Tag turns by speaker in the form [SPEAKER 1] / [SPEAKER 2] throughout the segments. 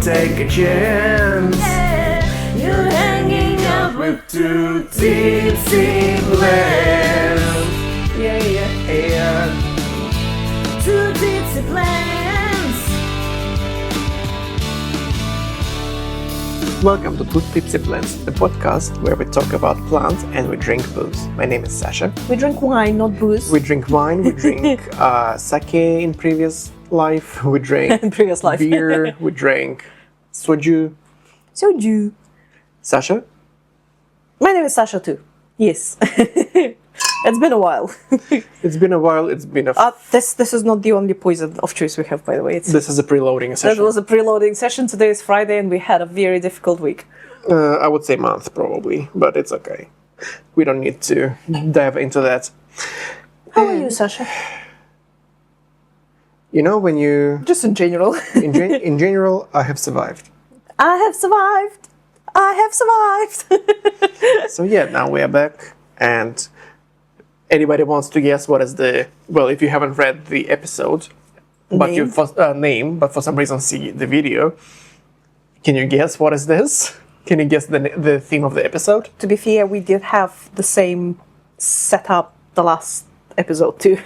[SPEAKER 1] don't take a chance. Yeah, you're hanging out with two tipsy plants. Yeah. Two tipsy plants.
[SPEAKER 2] Welcome to Two Tipsy Plants, the podcast where we talk about plants and we drink booze. My name is Sasha.
[SPEAKER 3] We drink wine, not booze.
[SPEAKER 2] We drink wine, we drink sake in previous life, we drink
[SPEAKER 3] In previous life.
[SPEAKER 2] beer, we drink soju.
[SPEAKER 3] Soju.
[SPEAKER 2] Sasha?
[SPEAKER 3] My name is Sasha too. Yes. It's been a while.
[SPEAKER 2] It's been a while, it's been a...
[SPEAKER 3] This is not the only poison of choice we have, by the way.
[SPEAKER 2] This is a preloading
[SPEAKER 3] That
[SPEAKER 2] session.
[SPEAKER 3] was a preloading session. Today is Friday and we had a very difficult week.
[SPEAKER 2] I would say month probably, but it's okay. We don't need to dive into that.
[SPEAKER 3] How are you, Sasha?
[SPEAKER 2] You know, when you...
[SPEAKER 3] Just in general.
[SPEAKER 2] In general, I have survived.
[SPEAKER 3] I have survived. I have survived.
[SPEAKER 2] So yeah, now we are back, and anybody wants to guess what is the... Well, if you haven't read the episode, but you but for some reason see the video, can you guess what is this? Can you guess the theme of the episode?
[SPEAKER 3] To be fair, we did have the same setup the last episode too.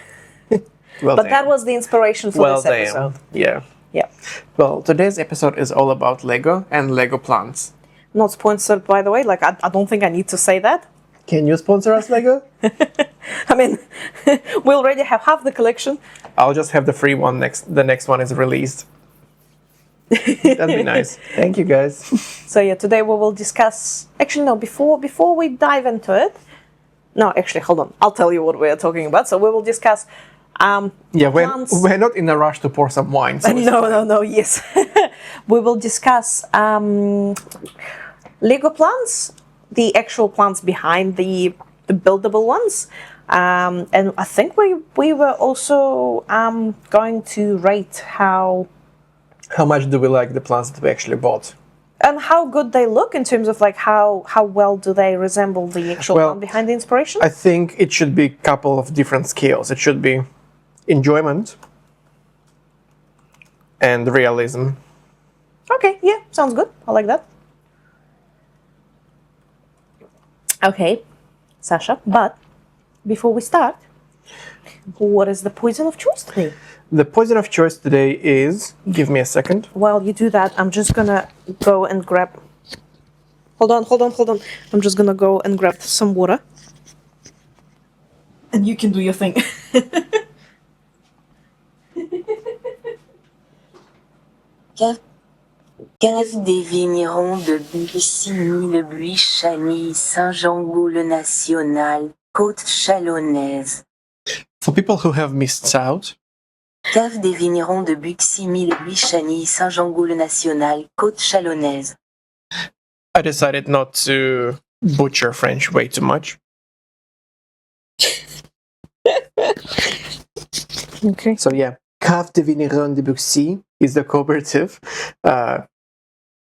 [SPEAKER 2] Well,
[SPEAKER 3] But that was the inspiration for this episode.
[SPEAKER 2] Yeah.
[SPEAKER 3] Yeah.
[SPEAKER 2] Well, today's episode is all about Lego and Lego plants.
[SPEAKER 3] Not sponsored, by the way. Like, I don't think I need to say that.
[SPEAKER 2] Can you sponsor us, Lego?
[SPEAKER 3] I mean, we already have half the collection.
[SPEAKER 2] I'll just have the free one the next one is released. That'd be nice. Thank you, guys.
[SPEAKER 3] So yeah, today we will discuss... Actually, no, before we dive into it... No, actually, hold on. I'll tell you what we are talking about. So we will discuss... plants.
[SPEAKER 2] We're not in a rush to pour some wine. So
[SPEAKER 3] No, yes. We will discuss Lego plants, the actual plants behind the buildable ones. And I think we were also going to rate how
[SPEAKER 2] much do we like the plants that we actually bought?
[SPEAKER 3] and how good they look in terms of like how well do they resemble the actual plant behind the inspiration?
[SPEAKER 2] I think it should be a couple of different scales. It should be enjoyment and realism.
[SPEAKER 3] Okay, yeah, sounds good. I like that. Okay, Sasha, but before we start, what is the poison of choice today?
[SPEAKER 2] The poison of choice today is... Give me a second.
[SPEAKER 3] While you do that, I'm just gonna go and grab... Hold on. I'm just gonna go and grab some water. And you can do your thing.
[SPEAKER 4] Cave des vignerons de Bussy, le Buis, Chagny, Saint-Jean-Gou, le National, Côte, Chalonnaise.
[SPEAKER 2] For people who have missed out,
[SPEAKER 4] Cave des vignerons de Buxy, le Buis, Chagny, Saint-Jean-Gou, le National, Côte, Chalonnaise.
[SPEAKER 2] I decided not to butcher French way too much.
[SPEAKER 3] Okay.
[SPEAKER 2] So yeah, Cave des Vignerons de Buxy is the cooperative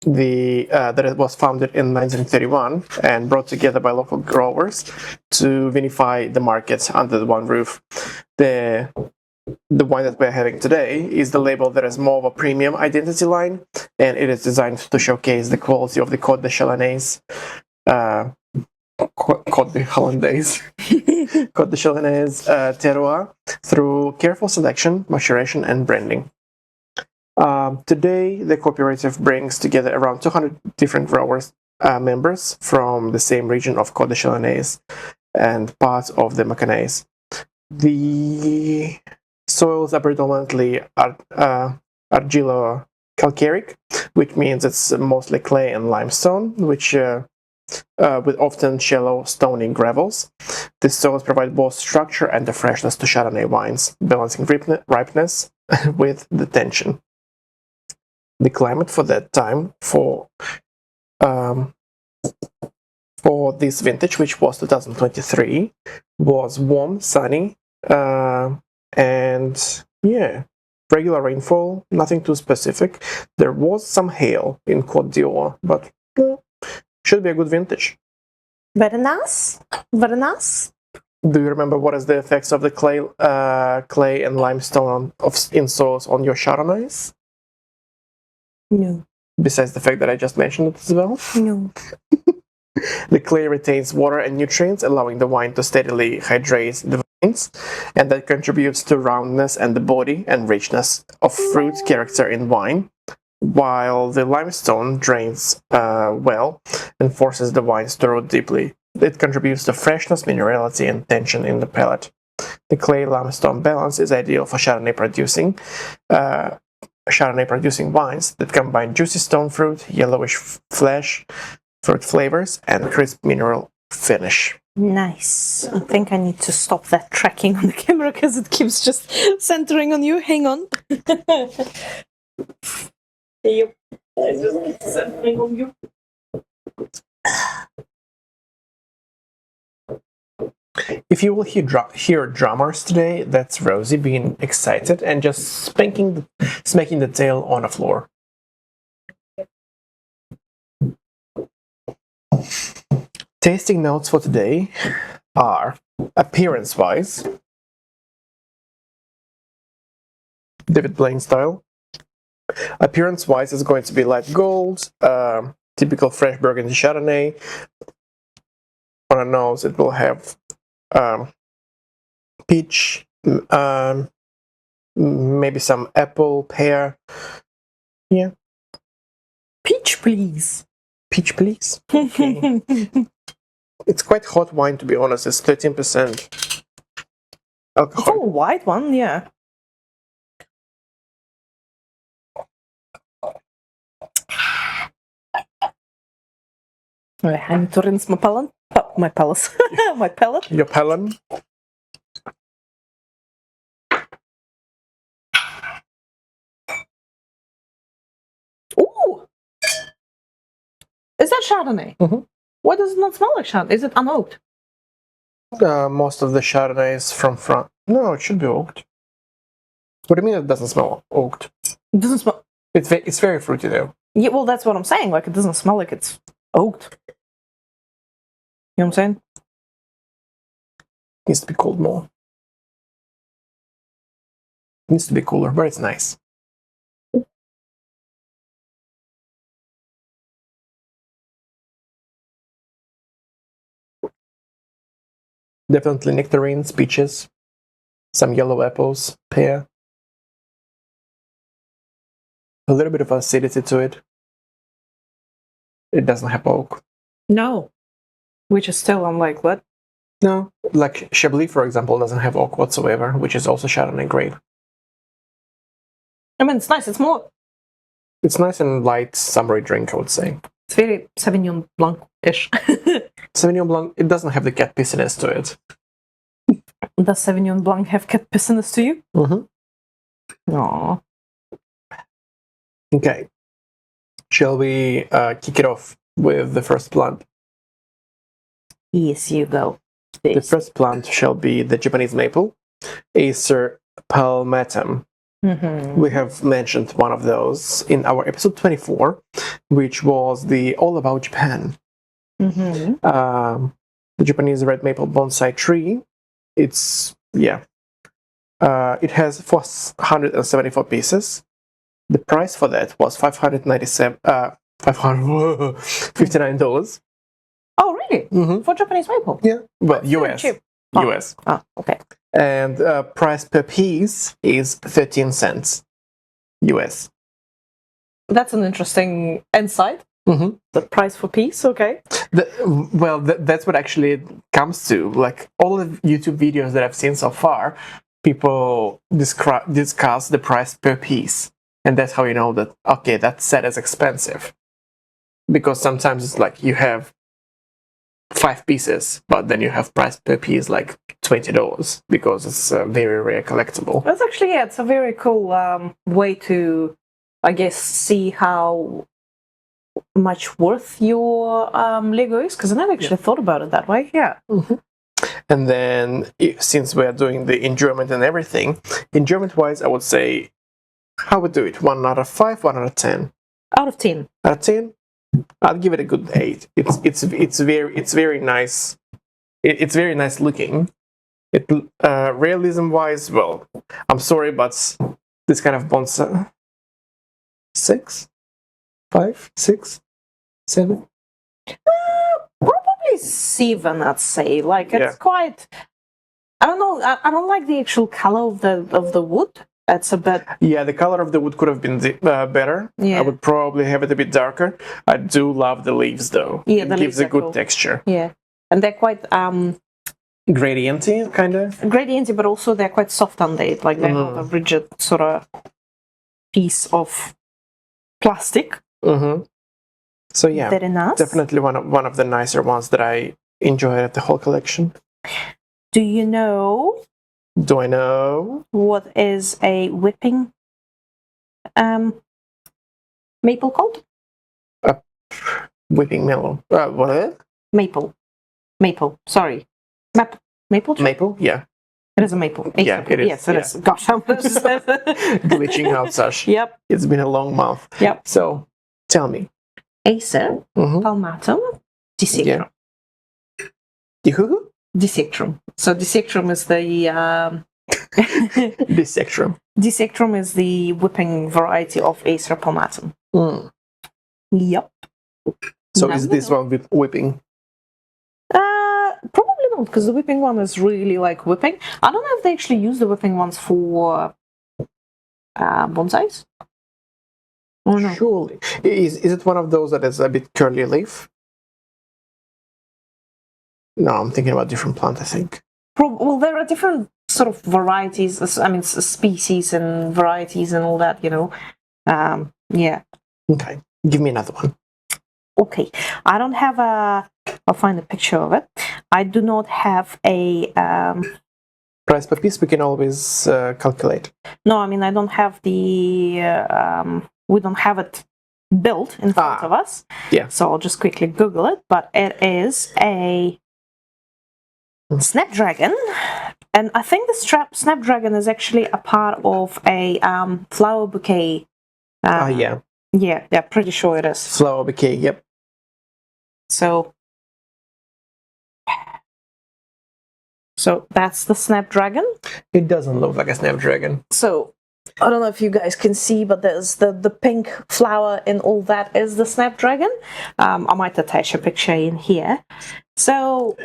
[SPEAKER 2] that it was founded in 1931 and brought together by local growers to vinify the market under the one roof. The wine that we're having today is the label that is more of a premium identity line, and it is designed to showcase the quality of the Côte de Chalonnaise, Côte de Hollandaise, Côte de Chalonnaise terroir through careful selection, maturation, and branding. Today, the cooperative brings together around 200 different growers members from the same region of Côte de Chalonnaise and parts of the Macanaise. The soils are predominantly argilo-calcaric, which means it's mostly clay and limestone, which with often shallow stony gravels. The soils provide both structure and the freshness to Chardonnay wines, balancing ripeness with the tension. The climate for that time for this vintage, which was 2023, was warm, sunny, and yeah, regular rainfall, nothing too specific. There was some hail in Côte d'Or, but should be a good vintage.
[SPEAKER 3] Very nice.
[SPEAKER 2] Do you remember what is the effects of the clay and limestone in soils on your Chardonnays?
[SPEAKER 3] No.
[SPEAKER 2] besides the fact that I just mentioned it as well.
[SPEAKER 3] No.
[SPEAKER 2] The clay retains water and nutrients, allowing the wine to steadily hydrate the vines, and that contributes to roundness and the body and richness of fruit character in wine, while the limestone drains well and forces the wines to root deeply. It contributes to freshness, minerality, and tension in the palate. The clay-limestone balance is ideal for Chardonnay producing wines that combine juicy stone fruit, yellowish flesh, fruit flavors, and crisp mineral finish.
[SPEAKER 3] Nice. I think I need to stop that tracking on the camera because it keeps just centering on you. Hang on. Yep. It's just centering on you.
[SPEAKER 2] If you will hear drummers today, that's Rosie being excited and just smacking the tail on the floor. Tasting notes for today are, appearance-wise, David Blaine style. Appearance-wise, it's going to be light gold, typical fresh Burgundy Chardonnay. On a nose, it will have peach, maybe some apple, pear. Yeah.
[SPEAKER 3] Peach, please.
[SPEAKER 2] Peach, please. Okay. It's quite hot wine, to be honest. It's 13% alcohol.
[SPEAKER 3] Oh, white one, yeah. I need to rinse my palate. Oh, my palate. My palate.
[SPEAKER 2] Your palate.
[SPEAKER 3] Ooh! Is that Chardonnay?
[SPEAKER 2] Mm-hmm.
[SPEAKER 3] Why does it not smell like Chardonnay? Is it unoaked?
[SPEAKER 2] Most of the Chardonnay is from France. No, it should be oaked. What do you mean it doesn't smell oaked?
[SPEAKER 3] It doesn't smell...
[SPEAKER 2] It's very fruity though.
[SPEAKER 3] Yeah, well, that's what I'm saying. Like, it doesn't smell like it's oaked. You know what I'm saying?
[SPEAKER 2] Needs to be cooled more. Needs to be cooler, but it's nice. Definitely nectarines, peaches, some yellow apples, pear. A little bit of acidity to it. It doesn't have oak.
[SPEAKER 3] No. Which is still, I'm like, what?
[SPEAKER 2] No, like Chablis, for example, doesn't have oak whatsoever, which is also Chardonnay grape.
[SPEAKER 3] I mean, it's nice. It's more...
[SPEAKER 2] It's nice and light, summery drink, I would say.
[SPEAKER 3] It's very Sauvignon Blanc-ish.
[SPEAKER 2] Sauvignon Blanc, it doesn't have the cat pissiness to it.
[SPEAKER 3] Does Sauvignon Blanc have cat pissiness to you?
[SPEAKER 2] Mm-hmm.
[SPEAKER 3] Aww.
[SPEAKER 2] Okay. Shall we kick it off with the first plant?
[SPEAKER 3] Yes, you go.
[SPEAKER 2] The first plant shall be the Japanese maple, Acer palmatum.
[SPEAKER 3] Mm-hmm.
[SPEAKER 2] We have mentioned one of those in our episode 24, which was the All About Japan.
[SPEAKER 3] Mm-hmm.
[SPEAKER 2] The Japanese red maple bonsai tree. It's, yeah. It has 474 pieces. The price for that was $559.
[SPEAKER 3] Oh, really?
[SPEAKER 2] Mm-hmm.
[SPEAKER 3] For Japanese maple?
[SPEAKER 2] Yeah. Well,
[SPEAKER 3] That's very
[SPEAKER 2] US.
[SPEAKER 3] cheap.
[SPEAKER 2] US.
[SPEAKER 3] Oh, okay.
[SPEAKER 2] And price per piece is 13 cents US.
[SPEAKER 3] That's an interesting insight.
[SPEAKER 2] Mm-hmm.
[SPEAKER 3] The price for piece, okay.
[SPEAKER 2] That's what actually it comes to. Like all the YouTube videos that I've seen so far, people discuss the price per piece. And that's how you know that, okay, that set is expensive. Because sometimes it's like you have 5 pieces, but then you have price per piece like $20 because it's a very rare collectible.
[SPEAKER 3] That's actually, yeah, it's a very cool way to, I guess, see how much worth your Lego is, because I never actually thought about it that way. Yeah.
[SPEAKER 2] Mm-hmm. And then, since we are doing the enjoyment and everything, enjoyment-wise, I would say, how would do it? 1 out of 5, 1 out of 10?
[SPEAKER 3] Out of 10.
[SPEAKER 2] Out of 10? I'd give it a good 8. It's very nice. It's very nice looking. Realism-wise, well, I'm sorry, but this kind of bonsai 6. 5, 6, 7.
[SPEAKER 3] Probably 7, I'd say. Like it's quite. I don't know. I don't like the actual color of the wood. That's a bit.
[SPEAKER 2] Yeah, the color of the wood could have been better.
[SPEAKER 3] Yeah.
[SPEAKER 2] I would probably have it a bit darker. I do love the leaves, though.
[SPEAKER 3] Yeah,
[SPEAKER 2] it
[SPEAKER 3] the
[SPEAKER 2] gives
[SPEAKER 3] leaves
[SPEAKER 2] a
[SPEAKER 3] are
[SPEAKER 2] good
[SPEAKER 3] cool.
[SPEAKER 2] texture.
[SPEAKER 3] Yeah, and they're quite
[SPEAKER 2] Gradienty, kind of.
[SPEAKER 3] gradienty, but also they're quite soft on it. Like they're not a rigid sort of piece of plastic.
[SPEAKER 2] Mm-hmm. So yeah,
[SPEAKER 3] Very nice.
[SPEAKER 2] definitely one of the nicer ones that I enjoyed at the whole collection.
[SPEAKER 3] Do you know
[SPEAKER 2] Do I know?
[SPEAKER 3] what is a whipping maple called?
[SPEAKER 2] Whipping melon. What?
[SPEAKER 3] Maple. Sorry. Maple tree?
[SPEAKER 2] Maple? Yeah.
[SPEAKER 3] It is a maple.
[SPEAKER 2] Yeah, it is,
[SPEAKER 3] Yes, it
[SPEAKER 2] yeah.
[SPEAKER 3] is. Gosh, I'm just
[SPEAKER 2] Glitching out, Sash.
[SPEAKER 3] Yep.
[SPEAKER 2] It's been a long month.
[SPEAKER 3] Yep.
[SPEAKER 2] So, tell me.
[SPEAKER 3] Acer
[SPEAKER 2] Mm-hmm.
[SPEAKER 3] palmatum dissectrum.
[SPEAKER 2] Yeah.
[SPEAKER 3] Dissectrum. So dissectrum is the
[SPEAKER 2] Dissectrum.
[SPEAKER 3] dissectrum is the whipping variety of Acer palmatum.
[SPEAKER 2] Mm.
[SPEAKER 3] Yep.
[SPEAKER 2] So
[SPEAKER 3] Now
[SPEAKER 2] is
[SPEAKER 3] you
[SPEAKER 2] this
[SPEAKER 3] know.
[SPEAKER 2] one with whipping?
[SPEAKER 3] Probably not, because the whipping one is really like whipping. I don't know if they actually use the whipping ones for bonsais. Oh no.
[SPEAKER 2] Surely. Is it one of those that is a bit curly leaf? No, I'm thinking about different plant, I think.
[SPEAKER 3] Well, there are different sort of varieties. I mean, species and varieties and all that. You know. Yeah.
[SPEAKER 2] Okay. Give me another one.
[SPEAKER 3] Okay. I don't have a. I'll find a picture of it. I do not have a.
[SPEAKER 2] Price per piece, we can always calculate.
[SPEAKER 3] No, I mean I don't have the. We don't have it built in front of us.
[SPEAKER 2] Yeah.
[SPEAKER 3] So I'll just quickly Google it. But it is a snapdragon, and I think the snapdragon is actually a part of a flower bouquet.
[SPEAKER 2] Yeah.
[SPEAKER 3] Yeah, pretty sure it is.
[SPEAKER 2] Flower bouquet, yep.
[SPEAKER 3] So that's the snapdragon.
[SPEAKER 2] It doesn't look like a snapdragon.
[SPEAKER 3] So I don't know if you guys can see, but there's the pink flower and all that is the snapdragon. I might attach a picture in here. So,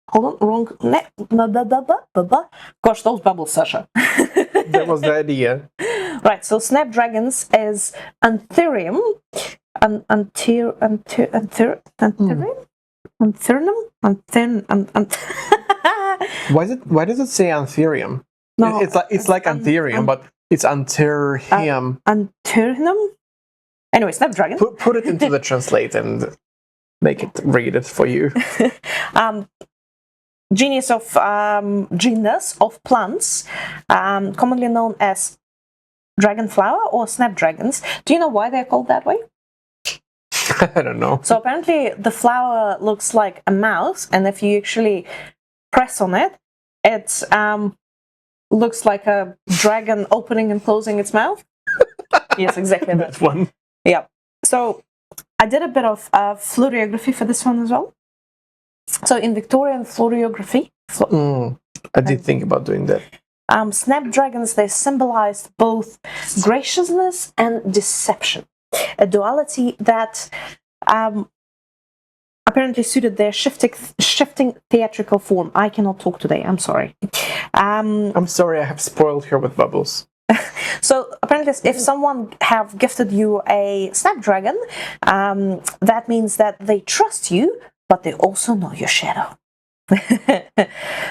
[SPEAKER 3] hold on, wrong. Gosh, those bubbles, Sasha.
[SPEAKER 2] That was the idea.
[SPEAKER 3] Right, so snapdragons is anthurium,
[SPEAKER 2] Why does it say anthurium?
[SPEAKER 3] No,
[SPEAKER 2] it's like anthurium, but it's anthurium.
[SPEAKER 3] Anthurium. Anyway, snapdragon.
[SPEAKER 2] Put it into the translate and make it read it for you.
[SPEAKER 3] Genus of plants, commonly known as dragonflower or snapdragons. Do you know why they're called that way?
[SPEAKER 2] I don't know.
[SPEAKER 3] So apparently the flower looks like a mouse, and if you actually press on it, it looks like a dragon opening and closing its mouth. Yes, exactly that.
[SPEAKER 2] That one.
[SPEAKER 3] Yeah. So I did a bit of floriography for this one as well. So in Victorian floriography,
[SPEAKER 2] I did think about doing that.
[SPEAKER 3] snapdragons, they symbolized both graciousness and deception, a duality that apparently suited their shifting theatrical form. I cannot talk today, I'm sorry.
[SPEAKER 2] I'm sorry I have spoiled her with bubbles.
[SPEAKER 3] So apparently if someone have gifted you a snapdragon, that means that they trust you, but they also know your shadow.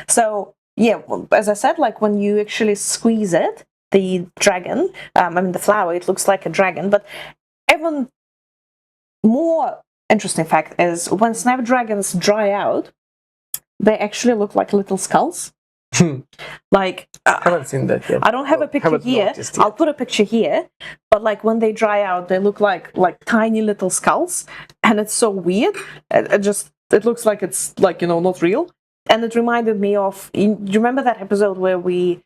[SPEAKER 3] So yeah, as I said, like when you actually squeeze it, the dragon, the flower, it looks like a dragon. But even more interesting fact is when snapdragons dry out, they actually look like little skulls. Like
[SPEAKER 2] I haven't seen that yet.
[SPEAKER 3] I don't have a picture
[SPEAKER 2] haven't
[SPEAKER 3] here.
[SPEAKER 2] noticed yet.
[SPEAKER 3] I'll put a picture here. But like when they dry out, they look like tiny little skulls, and it's so weird. It looks like it's like, not real. And it reminded me of, you remember that episode where we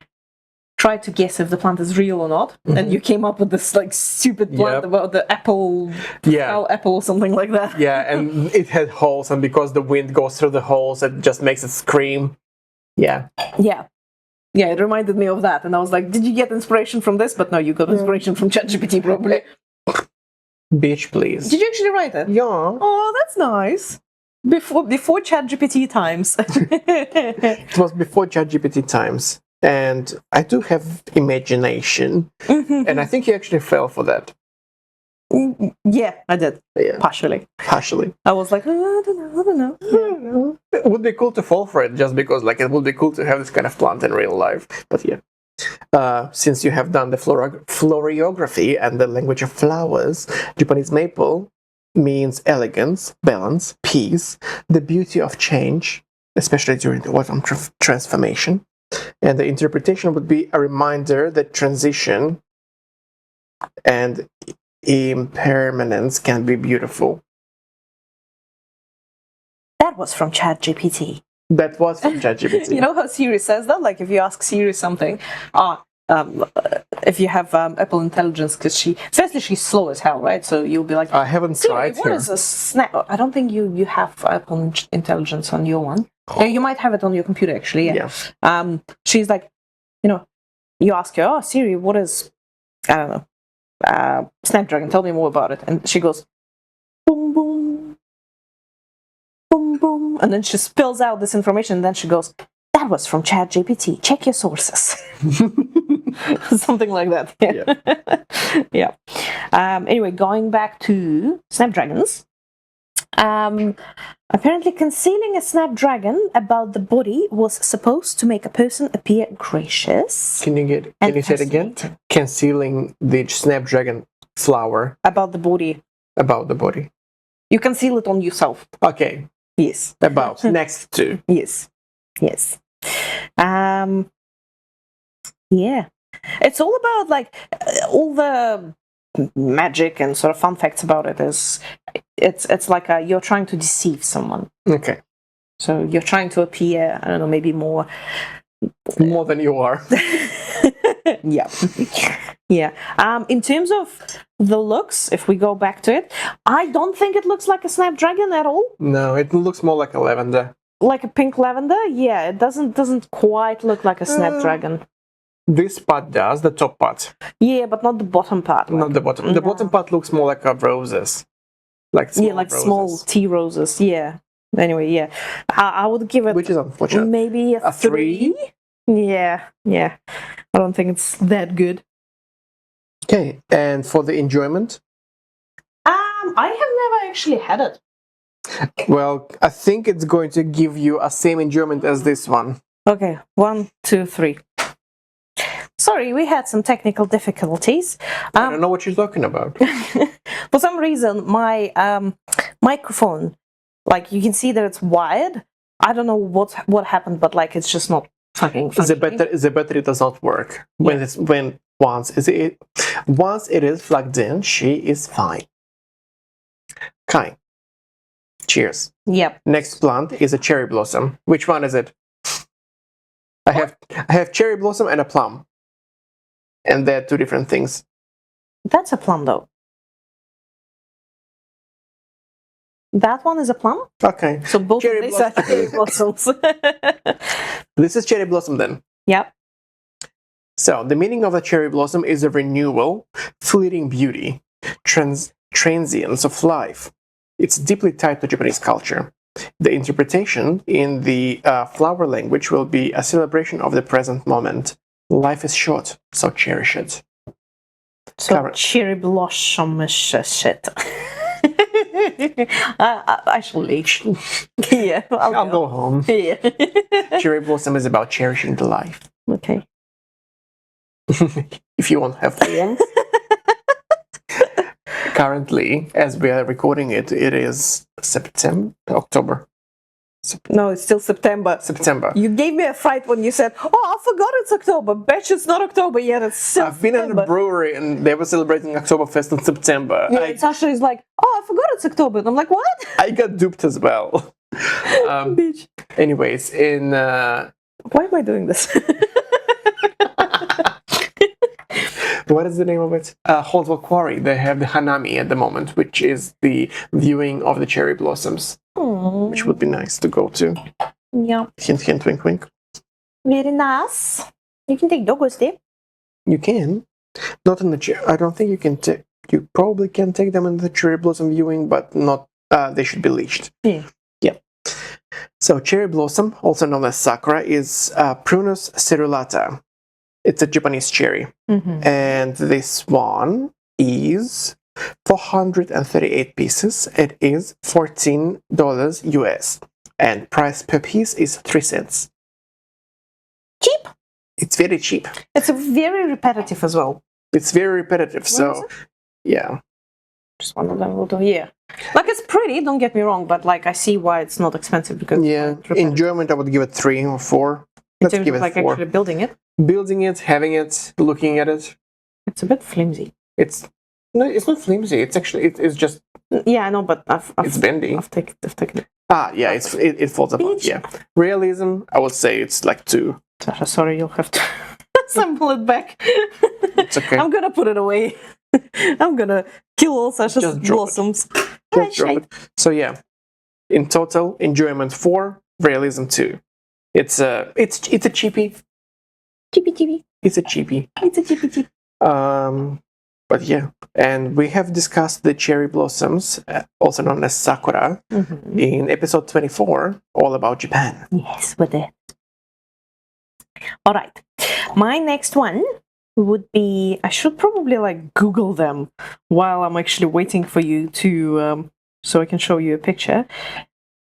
[SPEAKER 3] tried to guess if the plant is real or not, and you came up with this like stupid plant about the apple, foul apple or something like that.
[SPEAKER 2] Yeah, and it had holes, and because the wind goes through the holes, it just makes it scream. Yeah.
[SPEAKER 3] Yeah, it reminded me of that, and I was like, did you get inspiration from this? But no, you got inspiration from ChatGPT probably.
[SPEAKER 2] Beach, please.
[SPEAKER 3] Did you actually write it?
[SPEAKER 2] Yeah.
[SPEAKER 3] Oh, that's nice. Before ChatGPT times.
[SPEAKER 2] It was before ChatGPT times. And I do have imagination. And I think you actually fell for that.
[SPEAKER 3] Yeah, I did.
[SPEAKER 2] Yeah.
[SPEAKER 3] Partially. I was like, I don't know.
[SPEAKER 2] It would be cool to fall for it just because it would be cool to have this kind of plant in real life. But yeah. Since you have done the floriography and the language of flowers, Japanese maple means elegance, balance, peace, the beauty of change, especially during the autumn transformation. And the interpretation would be a reminder that transition and impermanence can be beautiful.
[SPEAKER 3] That was from ChatGPT.
[SPEAKER 2] That was from ChatGPT.
[SPEAKER 3] You know how Siri says that? Like if you ask Siri something, if you have Apple Intelligence, because she's slow as hell, right? So you'll be like,
[SPEAKER 2] I haven't
[SPEAKER 3] Siri,
[SPEAKER 2] tried
[SPEAKER 3] what
[SPEAKER 2] her.
[SPEAKER 3] is a snap? I don't think you have Apple Intelligence on your one. You might have it on your computer, actually. Yeah. She's like, you ask her, oh, Siri, what is, I don't know, Snapdragon, tell me more about it. And she goes, boom, boom, boom, boom. And then she spills out this information. And then she goes, that was from ChatGPT. Check your sources. Something like that. Yeah. Anyway, going back to Snapdragons. Apparently concealing a snapdragon about the body was supposed to make a person appear gracious.
[SPEAKER 2] Can you say it again? Concealing the snapdragon flower
[SPEAKER 3] about the body.
[SPEAKER 2] About the body.
[SPEAKER 3] You conceal it on yourself.
[SPEAKER 2] Okay.
[SPEAKER 3] Yes.
[SPEAKER 2] About. Next to.
[SPEAKER 3] Yes. Yeah. It's all about all the magic and sort of fun facts about it is it's like you're trying to deceive someone.
[SPEAKER 2] Okay.
[SPEAKER 3] So you're trying to appear, I don't know, maybe more
[SPEAKER 2] than you are.
[SPEAKER 3] Yeah. In terms of the looks, if we go back to it, I don't think it looks like a snapdragon at all.
[SPEAKER 2] No, it looks more like a lavender.
[SPEAKER 3] Like a pink lavender? Yeah, it doesn't quite look like a snapdragon.
[SPEAKER 2] This part does, the top part.
[SPEAKER 3] Yeah, but not the bottom part.
[SPEAKER 2] Not the bottom. The bottom part looks more like roses.
[SPEAKER 3] Small tea roses. Yeah. Anyway, yeah. I would give it...
[SPEAKER 2] Which is unfortunate.
[SPEAKER 3] Maybe a 3? Yeah. I don't think it's that good.
[SPEAKER 2] Okay, and for the enjoyment?
[SPEAKER 3] I have never actually had it.
[SPEAKER 2] Well, I think it's going to give you a same enjoyment as this one.
[SPEAKER 3] Okay, 1, 2, 3. Sorry, we had some technical difficulties.
[SPEAKER 2] I don't know what you're talking about.
[SPEAKER 3] For some reason, my microphone, you can see that it's wired. I don't know what happened, but it's just not fucking functioning.
[SPEAKER 2] The battery does not work. Once it is plugged in, she is fine. Okay. Cheers.
[SPEAKER 3] Yep.
[SPEAKER 2] Next plant is a cherry blossom. Which one is it? I have cherry blossom and a plum. And they're two different things.
[SPEAKER 3] That's a plum, though. That one is a plum?
[SPEAKER 2] Okay.
[SPEAKER 3] So both of these are cherry blossoms.
[SPEAKER 2] This is cherry blossom then?
[SPEAKER 3] Yep.
[SPEAKER 2] So, the meaning of the cherry blossom is a renewal, fleeting beauty, transience of life. It's deeply tied to Japanese culture. The interpretation in the flower language will be a celebration of the present moment. Life is short, so cherish it.
[SPEAKER 3] So cherry blossom shit. I shall leave. Yeah,
[SPEAKER 2] I'll go home.
[SPEAKER 3] Yeah.
[SPEAKER 2] Cherry blossom is about cherishing the life.
[SPEAKER 3] Okay.
[SPEAKER 2] If you want to have warmth. Currently, as we are recording it, it is October.
[SPEAKER 3] No, it's still September. You gave me a fright when you said, oh, I forgot it's October. Bet it's not October yet. It's still
[SPEAKER 2] I've been in a brewery and they were celebrating Oktoberfest in September.
[SPEAKER 3] Yeah, Sasha is like, oh, I forgot it's October. And I'm like, what?
[SPEAKER 2] I got duped as well.
[SPEAKER 3] Bitch.
[SPEAKER 2] Anyways,
[SPEAKER 3] why am I doing this?
[SPEAKER 2] What is the name of it? Holdswell Quarry. They have the Hanami at the moment, which is the viewing of the cherry blossoms.
[SPEAKER 3] Aww.
[SPEAKER 2] Which would be nice to go to.
[SPEAKER 3] Yeah.
[SPEAKER 2] Hint, hint, wink, wink.
[SPEAKER 3] Very nice. You can take dogos there.
[SPEAKER 2] You can. Not in the chair. I don't think you can take. You probably can take them in the cherry blossom viewing, but not. They should be bleached.
[SPEAKER 3] Yeah.
[SPEAKER 2] Yeah. So cherry blossom, also known as sakura, is Prunus cerulata. It's a Japanese cherry, and this one is 438 pieces. It is $14 US, and price per piece is 3 cents.
[SPEAKER 3] Cheap.
[SPEAKER 2] It's very cheap.
[SPEAKER 3] It's very repetitive as well.
[SPEAKER 2] It's very repetitive.
[SPEAKER 3] What is
[SPEAKER 2] So, yeah.
[SPEAKER 3] Just one of them will do. Yeah. Like it's pretty. Don't get me wrong, but like I see why it's not expensive because
[SPEAKER 2] Yeah.
[SPEAKER 3] it's repetitive.
[SPEAKER 2] Enjoyment, I would give it 3 or 4.
[SPEAKER 3] In
[SPEAKER 2] Let's
[SPEAKER 3] terms
[SPEAKER 2] give
[SPEAKER 3] of
[SPEAKER 2] it
[SPEAKER 3] like
[SPEAKER 2] 4.
[SPEAKER 3] actually building it,
[SPEAKER 2] Building it, having it, looking at it.
[SPEAKER 3] it's a bit flimsy.
[SPEAKER 2] It's it's not flimsy. It's actually it's just
[SPEAKER 3] Yeah, I know, but
[SPEAKER 2] it's bendy.
[SPEAKER 3] I've taken it.
[SPEAKER 2] Yeah, it falls apart.
[SPEAKER 3] Beach.
[SPEAKER 2] Yeah, realism. I would say it's like 2.
[SPEAKER 3] Sasha, sorry, you'll have to assemble it back.
[SPEAKER 2] It's okay.
[SPEAKER 3] I'm gonna put it away. I'm gonna kill all Sasha's
[SPEAKER 2] Just drop it.
[SPEAKER 3] blossoms.
[SPEAKER 2] Just drop it. So yeah, in total, enjoyment 4, realism 2. It's a cheapie.
[SPEAKER 3] Chippy.
[SPEAKER 2] It's a cheapie.
[SPEAKER 3] It's a chippy.
[SPEAKER 2] But yeah, and we have discussed the cherry blossoms, also known as sakura, in episode 24, all about Japan.
[SPEAKER 3] Yes, with it. All right. My next one would be, I should probably like Google them while I'm actually waiting for you to, so I can show you a picture.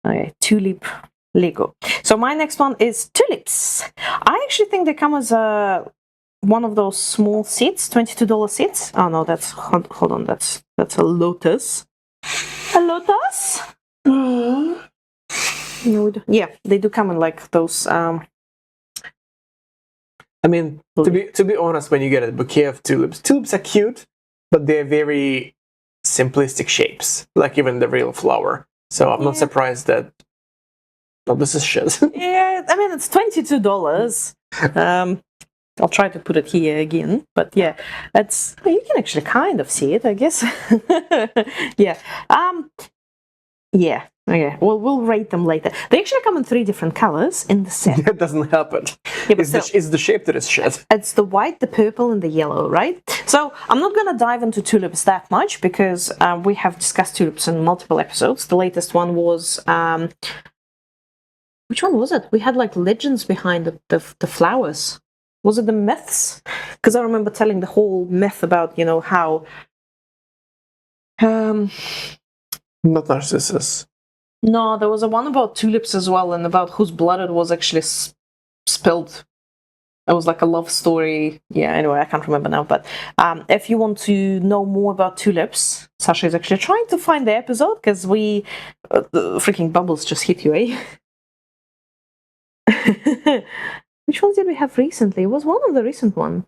[SPEAKER 3] Okay, tulip Lego. So my next one is tulips. I actually think they come as one of those small seeds, $22 seeds. Oh no, that's, hold on, that's a lotus. A lotus? No, yeah, they do come in like those,
[SPEAKER 2] I mean, to be honest, when you get a bouquet of tulips are cute, but they're very simplistic shapes, like even the real flower. So I'm not surprised that. Oh, this is shit.
[SPEAKER 3] yeah, I mean it's $22. I'll try to put it here again, but yeah, it's you can actually kind of see it, I guess. yeah. Yeah. Okay. Well, we'll rate them later. They actually come in 3 different colors in the set.
[SPEAKER 2] That doesn't help it.
[SPEAKER 3] Yeah, but
[SPEAKER 2] It's the shape that is shit.
[SPEAKER 3] It's the white, the purple, and the yellow, right? So I'm not going to dive into tulips that much because we have discussed tulips in multiple episodes. The latest one was which one was it? We had like legends behind the flowers. Was it the myths? Because I remember telling the whole myth about how.
[SPEAKER 2] Not Narcissus.
[SPEAKER 3] No, there was a one about tulips as well, and about whose blood it was actually spilled. It was like a love story. Yeah, anyway, I can't remember now. But if you want to know more about tulips, Sasha is actually trying to find the episode because the freaking bubbles just hit you, eh? Which ones did we have recently? It was one of the recent ones.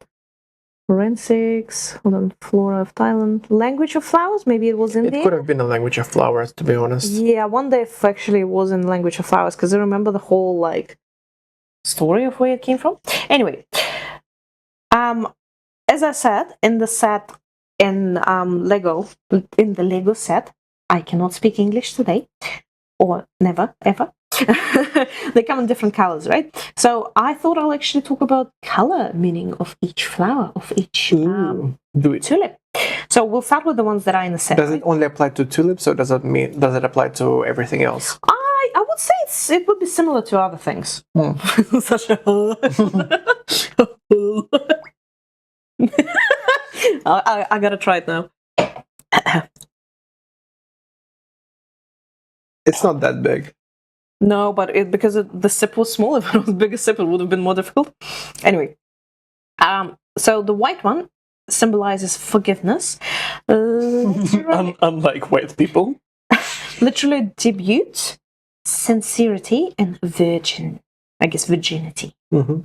[SPEAKER 3] Forensics, hold on, Flora of Thailand, Language of Flowers, maybe it was in there?
[SPEAKER 2] It could have been a language of flowers, to be honest.
[SPEAKER 3] Yeah, I wonder if actually it was in Language of Flowers, because I remember the whole, like, story of where it came from. Anyway, as I said, in the set, in the Lego set, I cannot speak English today, or never, ever. They come in different colors, right? So I thought I'll actually talk about color meaning of each flower, of each
[SPEAKER 2] Do it.
[SPEAKER 3] tulip. So we'll start with the ones that are in the set.
[SPEAKER 2] Does it only apply to tulips, or does it apply to everything else?
[SPEAKER 3] I would say it would be similar to other things. Such a I gotta try it now.
[SPEAKER 2] It's not that big.
[SPEAKER 3] No, but because the sip was small, if it was a bigger sip, it would have been more difficult. Anyway, so the white one symbolizes forgiveness.
[SPEAKER 2] Unlike white people.
[SPEAKER 3] Literally debut, sincerity, and virgin. I guess virginity.
[SPEAKER 2] Mm-hmm.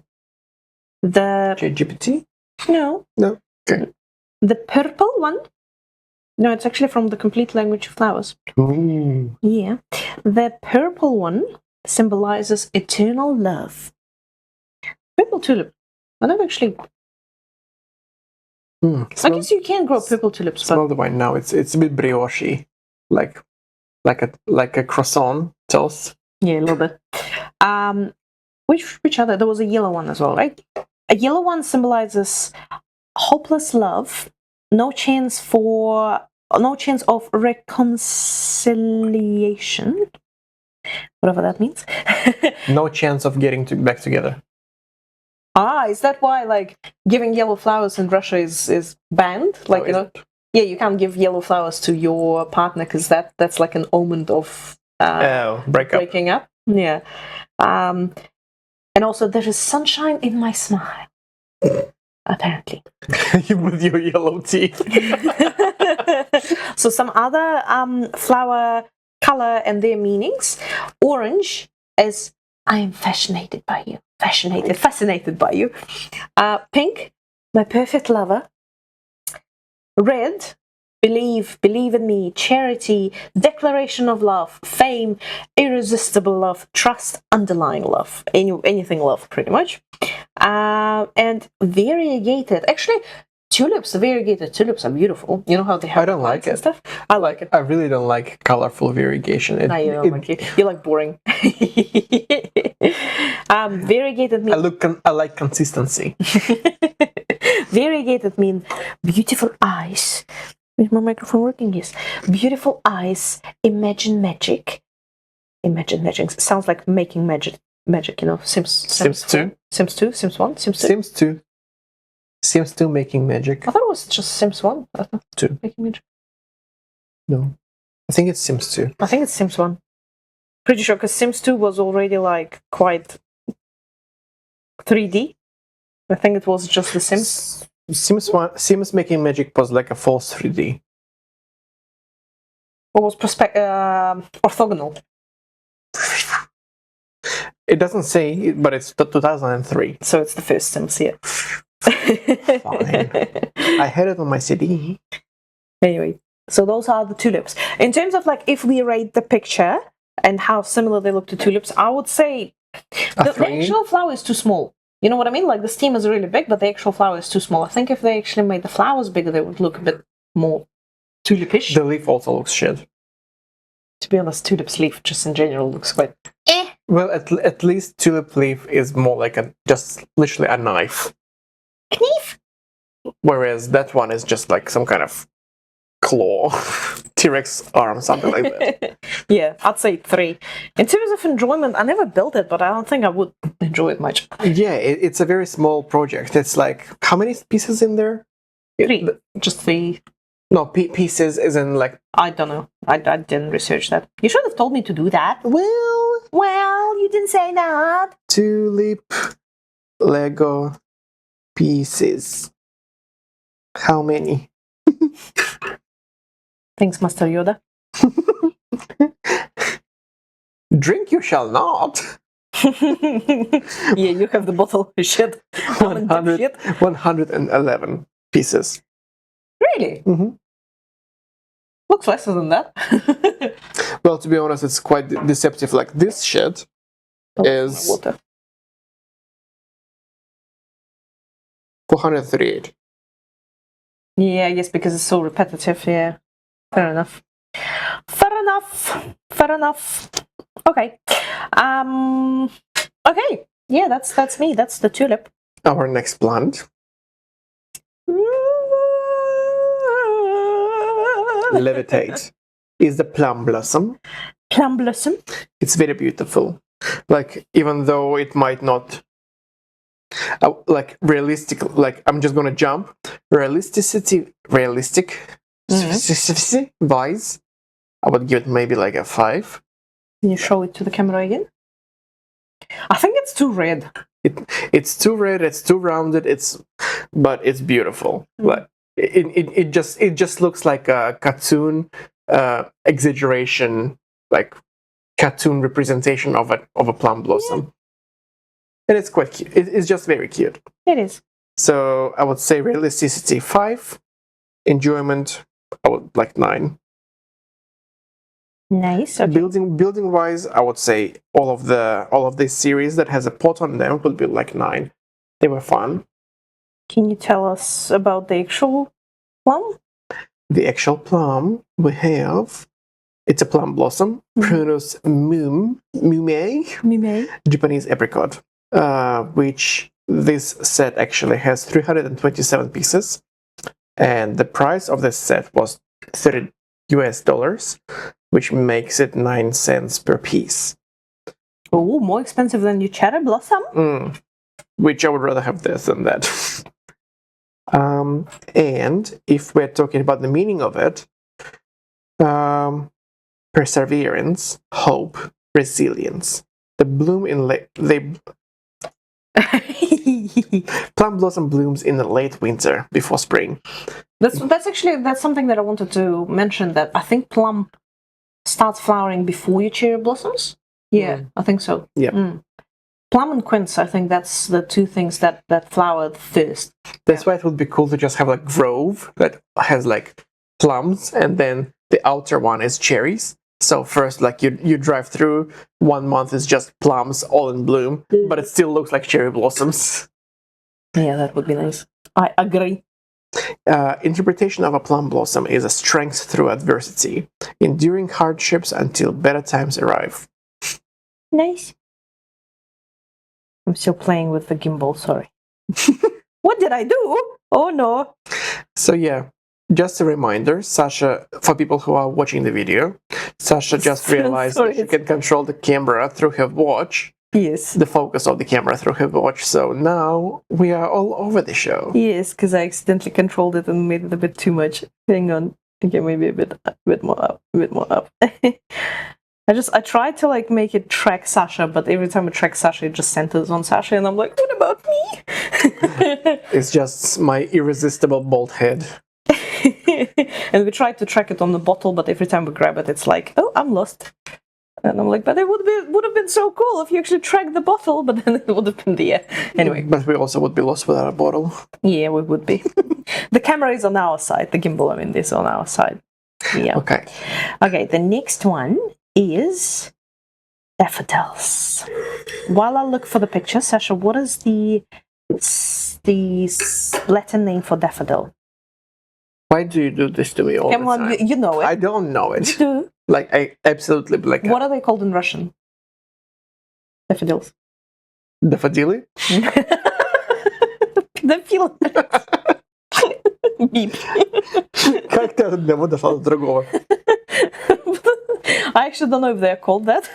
[SPEAKER 3] The
[SPEAKER 2] ChatGPT?
[SPEAKER 3] No.
[SPEAKER 2] Okay.
[SPEAKER 3] The purple one. No, it's actually from the complete Language of Flowers.
[SPEAKER 2] Ooh.
[SPEAKER 3] Yeah. The purple one symbolizes eternal love. Purple tulip. I never actually. I guess you can grow purple tulips, but
[SPEAKER 2] Smell the wine now. It's a bit brioche, like a croissant toast.
[SPEAKER 3] yeah, a little bit. Which other? There was a yellow one as well, right? A yellow one symbolizes hopeless love no chance of reconciliation, whatever that means.
[SPEAKER 2] No chance of getting back together.
[SPEAKER 3] Is that why like giving yellow flowers in Russia is banned? Like
[SPEAKER 2] Oh,
[SPEAKER 3] you know, yeah, you can't give yellow flowers to your partner because that's like an omen of breaking up. Yeah. And also there is sunshine in my smile. Apparently.
[SPEAKER 2] With your yellow teeth.
[SPEAKER 3] So some other flower color and their meanings. Orange is I am fascinated by you. Fascinated by you. Pink, my perfect lover. Red, believe in me, charity, declaration of love, fame, irresistible love, trust, underlying love, anything love, pretty much. And variegated. Actually, variegated tulips are beautiful. You know how they have.
[SPEAKER 2] I don't like it.
[SPEAKER 3] Stuff. I like it.
[SPEAKER 2] I really don't like colorful variegation.
[SPEAKER 3] No, you don't like it. You like boring. Variegated means.
[SPEAKER 2] I like consistency.
[SPEAKER 3] Variegated means beautiful eyes. Is my microphone working? Yes. Beautiful eyes. Imagine magic. Imagine magic. Sounds like making magic. Magic, you know. Sims 2. Sims 2. Sims 1. Sims 2.
[SPEAKER 2] Sims 2. Sims 2 making magic.
[SPEAKER 3] I thought it was just Sims 1.
[SPEAKER 2] 2.
[SPEAKER 3] Making magic.
[SPEAKER 2] No. I think it's Sims 2.
[SPEAKER 3] I think it's Sims 1. Pretty sure, because Sims 2 was already like quite 3D. I think it was just the Sims.
[SPEAKER 2] Sims making magic was like a false 3D.
[SPEAKER 3] Or was orthogonal?
[SPEAKER 2] It doesn't say, but it's 2003.
[SPEAKER 3] So it's the first Sims, yeah.
[SPEAKER 2] Fine. I had it on my CD.
[SPEAKER 3] Anyway, so those are the tulips. In terms of like, if we rate the picture and how similar they look to tulips, I would say the actual flower is too small. You know what I mean? Like the stem is really big, but the actual flower is too small. I think if they actually made the flowers bigger, they would look a bit more tulipish.
[SPEAKER 2] The leaf also looks shit.
[SPEAKER 3] To be honest, tulip's leaf just in general looks quite
[SPEAKER 2] Well, at least tulip leaf is more like just literally a knife.
[SPEAKER 3] Knife?
[SPEAKER 2] Whereas that one is just like some kind of claw, T-Rex arm, something like that.
[SPEAKER 3] Yeah, I'd say 3. In terms of enjoyment, I never built it, but I don't think I would enjoy it much.
[SPEAKER 2] Yeah, it's a very small project. It's like, how many pieces in there?
[SPEAKER 3] 3. Just 3.
[SPEAKER 2] No, pieces is in like...
[SPEAKER 3] I don't know. I didn't research that. You should have told me to do that. Well, you didn't say that.
[SPEAKER 2] Tulip Lego pieces. How many?
[SPEAKER 3] Thanks, Master Yoda.
[SPEAKER 2] Drink you shall not.
[SPEAKER 3] Yeah, you have the bottle. Shit.
[SPEAKER 2] 111 pieces.
[SPEAKER 3] Really?
[SPEAKER 2] Mm-hmm.
[SPEAKER 3] Looks lesser than that.
[SPEAKER 2] Well, to be honest, it's quite deceptive. Like this shit is
[SPEAKER 3] water.
[SPEAKER 2] 438.
[SPEAKER 3] Yeah, I guess because it's so repetitive. Yeah, fair enough. Okay. Okay. Yeah, that's me. That's the tulip.
[SPEAKER 2] Our next plant. Levitate is the plum blossom.
[SPEAKER 3] Plum blossom.
[SPEAKER 2] It's very beautiful. Like, even though it might not like realistic, like I'm just gonna jump realistic wise, I would give it maybe like a 5.
[SPEAKER 3] Can you show it to the camera again? I think it's too red.
[SPEAKER 2] It's too red, it's too rounded, but it's beautiful. Like it just looks like a cartoon exaggeration, like cartoon representation of a plum blossom. Yeah. And it's quite cute. It's just very cute.
[SPEAKER 3] It is.
[SPEAKER 2] So I would say realisticity 5, enjoyment I would like 9.
[SPEAKER 3] Nice. Okay.
[SPEAKER 2] Building wise, I would say all of this series that has a pot on them would be like 9. They were fun.
[SPEAKER 3] Can you tell us about the actual plum?
[SPEAKER 2] The actual plum we have, it's a plum blossom, Prunus mume, Japanese apricot, which this set actually has 327 pieces. and the price of this set was $30, which makes it 9 cents per piece.
[SPEAKER 3] Oh, more expensive than your cherry blossom?
[SPEAKER 2] Which I would rather have this than that. And if we're talking about the meaning of it, perseverance, hope, resilience. The bloom in plum blossom blooms in the late winter before spring.
[SPEAKER 3] That's something that I wanted to mention, that I think plum starts flowering before your cherry blossoms. Yeah, I think so.
[SPEAKER 2] Yeah.
[SPEAKER 3] Plum and quince, I think that's the two things that flower first.
[SPEAKER 2] That's why it would be cool to just have a grove that has like plums, and then the outer one is cherries. So first, like you drive through, 1 month is just plums all in bloom, but it still looks like cherry blossoms.
[SPEAKER 3] Yeah, that would be nice. I agree.
[SPEAKER 2] Interpretation of a plum blossom is a strength through adversity, enduring hardships until better times arrive.
[SPEAKER 3] Nice. I'm still playing with the gimbal, sorry. What did I do? Oh no.
[SPEAKER 2] So yeah, just a reminder, Sasha, for people who are watching the video, Sasha just realized that she can control the camera through her watch.
[SPEAKER 3] Yes.
[SPEAKER 2] The focus of the camera through her watch. So now we are all over the show.
[SPEAKER 3] Yes, because I accidentally controlled it and made it a bit too much. Hang on. Okay, maybe a bit more up, a bit more up. I tried to like make it track Sasha, but every time it tracks Sasha, it just centers on Sasha, and I'm like, what about me?
[SPEAKER 2] It's just my irresistible bald head.
[SPEAKER 3] And we tried to track it on the bottle, but every time we grab it, it's like, oh, I'm lost. And I'm like, but it would have been so cool if you actually tracked the bottle, but then it would have been there. Anyway.
[SPEAKER 2] But we also would be lost without a bottle.
[SPEAKER 3] Yeah, we would be. The camera is on our side. The gimbal, I mean, is on our side. Yeah.
[SPEAKER 2] Okay.
[SPEAKER 3] Okay, the next one is daffodils. While I look for the picture, Sasha, what is the Latin name for daffodil?
[SPEAKER 2] Why do you do this to me all the time?
[SPEAKER 3] Come on, you know it.
[SPEAKER 2] I don't know it.
[SPEAKER 3] You do.
[SPEAKER 2] Like, I absolutely... like.
[SPEAKER 3] What are they called in Russian? Daffodils.
[SPEAKER 2] Daffodili?
[SPEAKER 3] Daffodil. Beep.
[SPEAKER 2] Как ты одного дошла до другого?
[SPEAKER 3] I actually don't know if they're called that.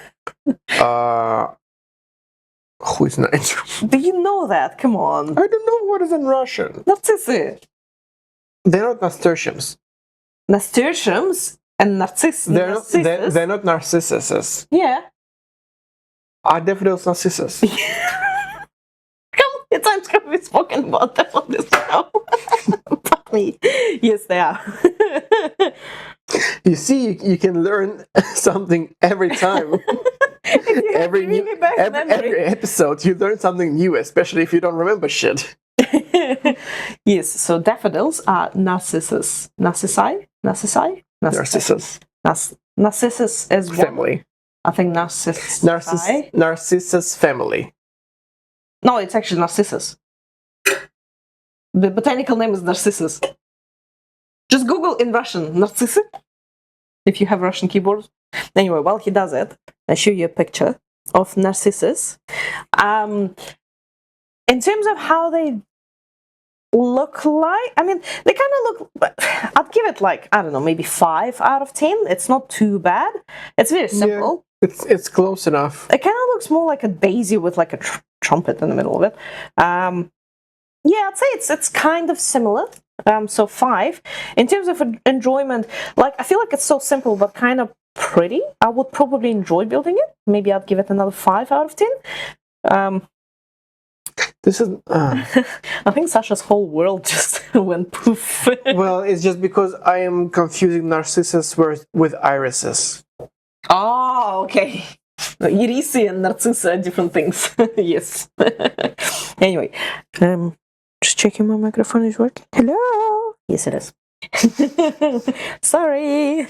[SPEAKER 2] Хуй знает.
[SPEAKER 3] Do you know that? Come on.
[SPEAKER 2] I don't know what is in Russian.
[SPEAKER 3] Narcissi.
[SPEAKER 2] They're not nasturtiums.
[SPEAKER 3] Nasturtiums and narcissus.
[SPEAKER 2] They're not narcissuses.
[SPEAKER 3] Yeah.
[SPEAKER 2] Are daffodils narcissus?
[SPEAKER 3] It's time to be spoken about them on this show. Fuck me. Yes, they are.
[SPEAKER 2] You see, you can learn something every time. every episode, you learn something new, especially if you don't remember shit.
[SPEAKER 3] Yes, so daffodils are narcissus. Narcissi? Narcissus. Narcissus is
[SPEAKER 2] family.
[SPEAKER 3] One. I think narcissus.
[SPEAKER 2] Narcissus family.
[SPEAKER 3] No, it's actually narcissus. The botanical name is narcissus. Just Google in Russian narcissus if you have Russian keyboards. Anyway, while he does it, I'll show you a picture of narcissus. In terms of how they look like, I mean, they kind of look, I'd give it like, I don't know, maybe 5 out of 10. It's not too bad. It's very simple.
[SPEAKER 2] Yeah, it's close enough.
[SPEAKER 3] It kind of looks more like a daisy with like a trumpet in the middle of it. Yeah, I'd say it's kind of similar. So 5. In terms of enjoyment, like I feel like it's so simple but kind of pretty. I would probably enjoy building it. Maybe I'd give it another 5 out of 10.
[SPEAKER 2] This is.
[SPEAKER 3] I think Sasha's whole world just went poof.
[SPEAKER 2] Well, it's just because I am confusing narcissus with irises.
[SPEAKER 3] Oh, okay. Iris and narcissus are different things. Yes. Anyway, just checking my microphone is working. Hello. Yes, it is. Sorry.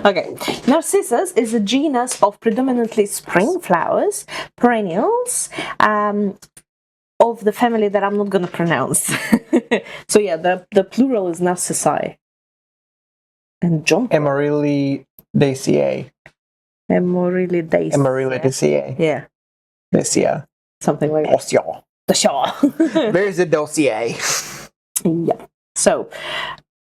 [SPEAKER 3] Okay. Narcissus is a genus of predominantly spring flowers, perennials, of the family that I'm not going to pronounce. So yeah, the plural is narcissi. And John.
[SPEAKER 2] Amaryllidaceae.
[SPEAKER 3] Amaryllidaceae. Yeah.
[SPEAKER 2] Dacia.
[SPEAKER 3] Something like that.
[SPEAKER 2] Dossier.
[SPEAKER 3] The shaw.
[SPEAKER 2] There's a dossier.
[SPEAKER 3] Yeah. So,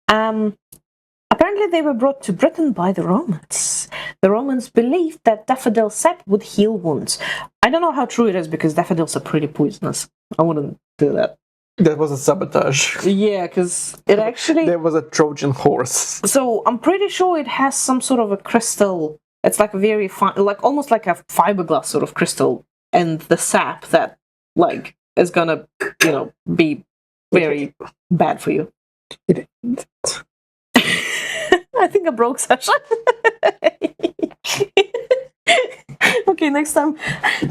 [SPEAKER 3] apparently they were brought to Britain by the Romans. The Romans believed that daffodil sap would heal wounds. I don't know how true it is because daffodils are pretty poisonous. I wouldn't do that.
[SPEAKER 2] That was a sabotage.
[SPEAKER 3] Yeah, because it actually...
[SPEAKER 2] There was a Trojan horse.
[SPEAKER 3] So I'm pretty sure it has some sort of a crystal. It's like a very fine, like almost like a fiberglass sort of crystal, and the sap that like is gonna, be very bad for you. I think I broke Sasha. Okay, next time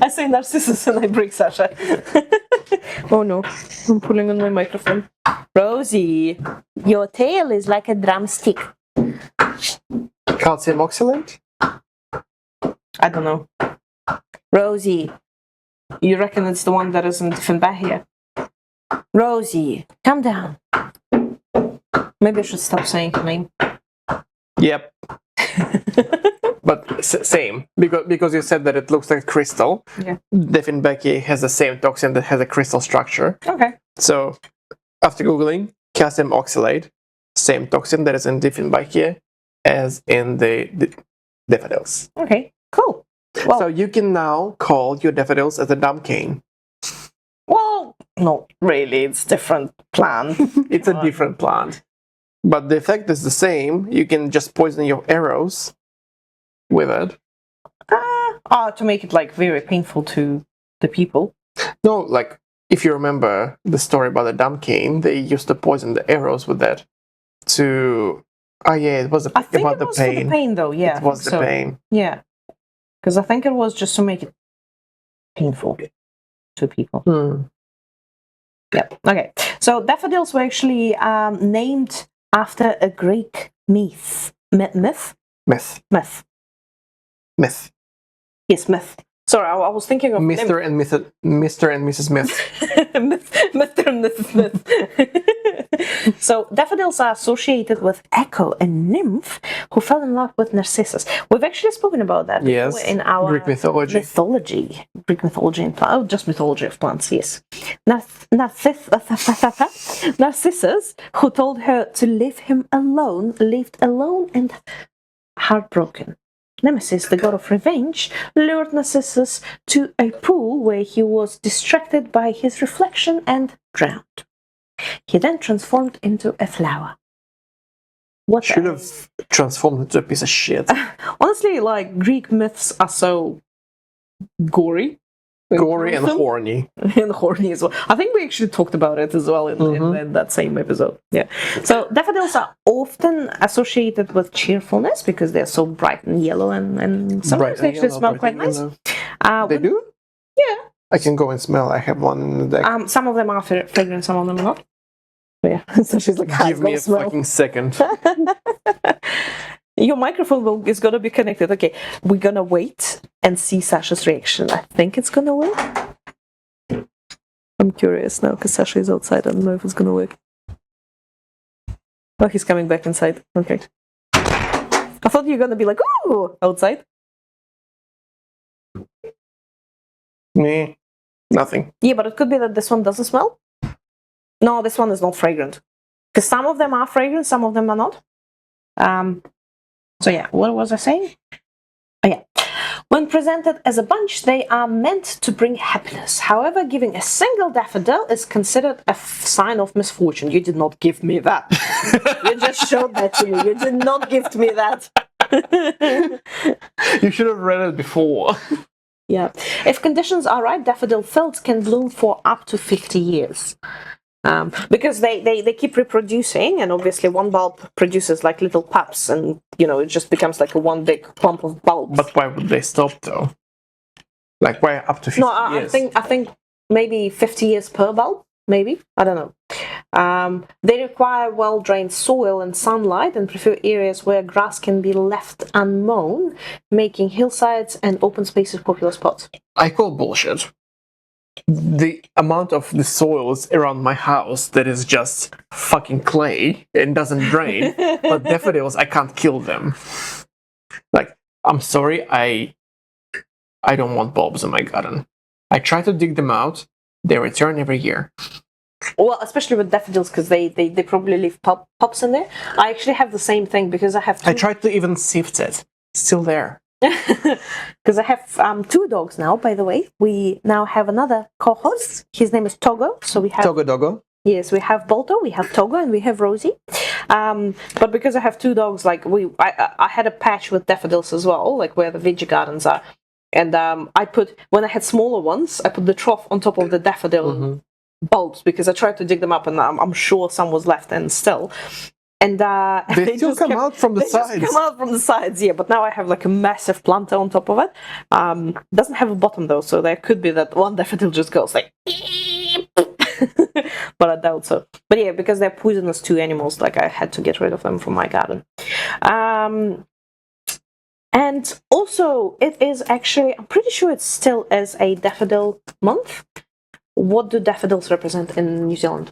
[SPEAKER 3] I say Narcissus and I break Sasha. Oh no, I'm pulling on my microphone. Rosie, your tail is like a drumstick.
[SPEAKER 2] Calcium oxalate?
[SPEAKER 3] I don't know. Rosie, you reckon it's the one that isn't Finbahia? Rosie, calm down. Maybe I should stop saying her name.
[SPEAKER 2] Yep. But same, because you said that it looks like crystal.
[SPEAKER 3] Yeah.
[SPEAKER 2] Dieffenbachia has the same toxin that has a crystal structure.
[SPEAKER 3] Okay.
[SPEAKER 2] So, after googling, calcium oxalate, same toxin that is in Dieffenbachia as in the daffodils.
[SPEAKER 3] Okay, cool. Well,
[SPEAKER 2] So you can now call your daffodils as a dumb cane.
[SPEAKER 3] well, not really. It's different plant.
[SPEAKER 2] It's a different plant. But the effect is the same. You can just poison your arrows with it.
[SPEAKER 3] To make it like very painful to the people.
[SPEAKER 2] No, like, if you remember the story about the dumb cane, they used to poison the arrows with that to... Oh yeah, it was
[SPEAKER 3] I think
[SPEAKER 2] about
[SPEAKER 3] it
[SPEAKER 2] the
[SPEAKER 3] was for
[SPEAKER 2] pain.
[SPEAKER 3] the pain, though. Yeah,
[SPEAKER 2] It was the pain.
[SPEAKER 3] Yeah, because I think it was just to make it painful to people. Yeah. Okay. So daffodils were actually named after a Greek myth. Myth.
[SPEAKER 2] Myth.
[SPEAKER 3] Myth.
[SPEAKER 2] Myth.
[SPEAKER 3] Yes, myth. Sorry, I was thinking of
[SPEAKER 2] Mr. and Mrs. Smith.
[SPEAKER 3] Mr. and Mrs. Smith. So daffodils are associated with Echo, a nymph who fell in love with Narcissus. We've actually spoken about that
[SPEAKER 2] Yes.
[SPEAKER 3] before in our
[SPEAKER 2] Greek mythology.
[SPEAKER 3] Greek mythology and just mythology of plants. Yes, Narcissus, who told her to leave him alone, lived alone and heartbroken. Nemesis, the god of revenge, lured Narcissus to a pool where he was distracted by his reflection and drowned. He then transformed into a flower. What
[SPEAKER 2] Should have transformed into a piece of shit.
[SPEAKER 3] Honestly, like, Greek myths are so gory.
[SPEAKER 2] Gory and horny.
[SPEAKER 3] And horny as well. I think we actually talked about it as well in that same episode. Yeah. So daffodils are often associated with cheerfulness because they're so bright and yellow and sometimes they actually smell quite nice.
[SPEAKER 2] They do?
[SPEAKER 3] Yeah.
[SPEAKER 2] I can go and smell. I have one in the deck.
[SPEAKER 3] Some of them are fragrant, some of them are not. But yeah. So she's like,
[SPEAKER 2] Give me a fucking second.
[SPEAKER 3] Your microphone is going to be connected. Okay, we're going to wait and see Sasha's reaction. I think it's going to work. I'm curious now because Sasha is outside. I don't know if it's going to work. Oh, he's coming back inside. Okay. I thought you were going to be like, ooh, outside.
[SPEAKER 2] Me? Nothing.
[SPEAKER 3] Yeah, but it could be that this one doesn't smell. No, this one is not fragrant. Because some of them are fragrant, some of them are not. So yeah, what was I saying? Oh yeah. When presented as a bunch, they are meant to bring happiness. However, giving a single daffodil is considered a sign of misfortune. You did not give me that. You just showed that to me. You did not gift me that.
[SPEAKER 2] You should have read it before.
[SPEAKER 3] Yeah. If conditions are right, daffodil fields can bloom for up to 50 years. Because they keep reproducing, and obviously one bulb produces like little pups, and it just becomes like a one big clump of bulbs.
[SPEAKER 2] But why would they stop though? Like why up to 50 years?
[SPEAKER 3] I think maybe 50 years per bulb, maybe. I don't know. They require well-drained soil and sunlight and prefer areas where grass can be left unmown, making hillsides and open spaces popular spots.
[SPEAKER 2] I call bullshit. The amount of the soils around my house that is just fucking clay and doesn't drain, but daffodils, I can't kill them. Like, I'm sorry, I don't want bulbs in my garden. I try to dig them out, they return every year.
[SPEAKER 3] Well, especially with daffodils, because they probably leave pups in there. I actually have the same thing because I have.
[SPEAKER 2] I tried to even sift it. Still there.
[SPEAKER 3] Because I have 2 dogs now. By the way, we now have another co-host. His name is Togo. So we have
[SPEAKER 2] Togo Dogo.
[SPEAKER 3] Yes, we have Bolto, we have Togo, and we have Rosie. But because I have 2 dogs, like I had a patch with daffodils as well, like where the veggie gardens are. And when I had smaller ones, I put the trough on top of the daffodil bulbs because I tried to dig them up, and I'm sure some was left in still. And
[SPEAKER 2] they still come out from the sides.
[SPEAKER 3] Just come out from the sides, yeah. But now I have like a massive planter on top of it. Doesn't have a bottom though, so there could be that one daffodil just goes like. But I doubt so. But yeah, because they're poisonous to animals, like I had to get rid of them from my garden. And also, it is actually, I'm pretty sure it still is a daffodil month. What do daffodils represent in New Zealand?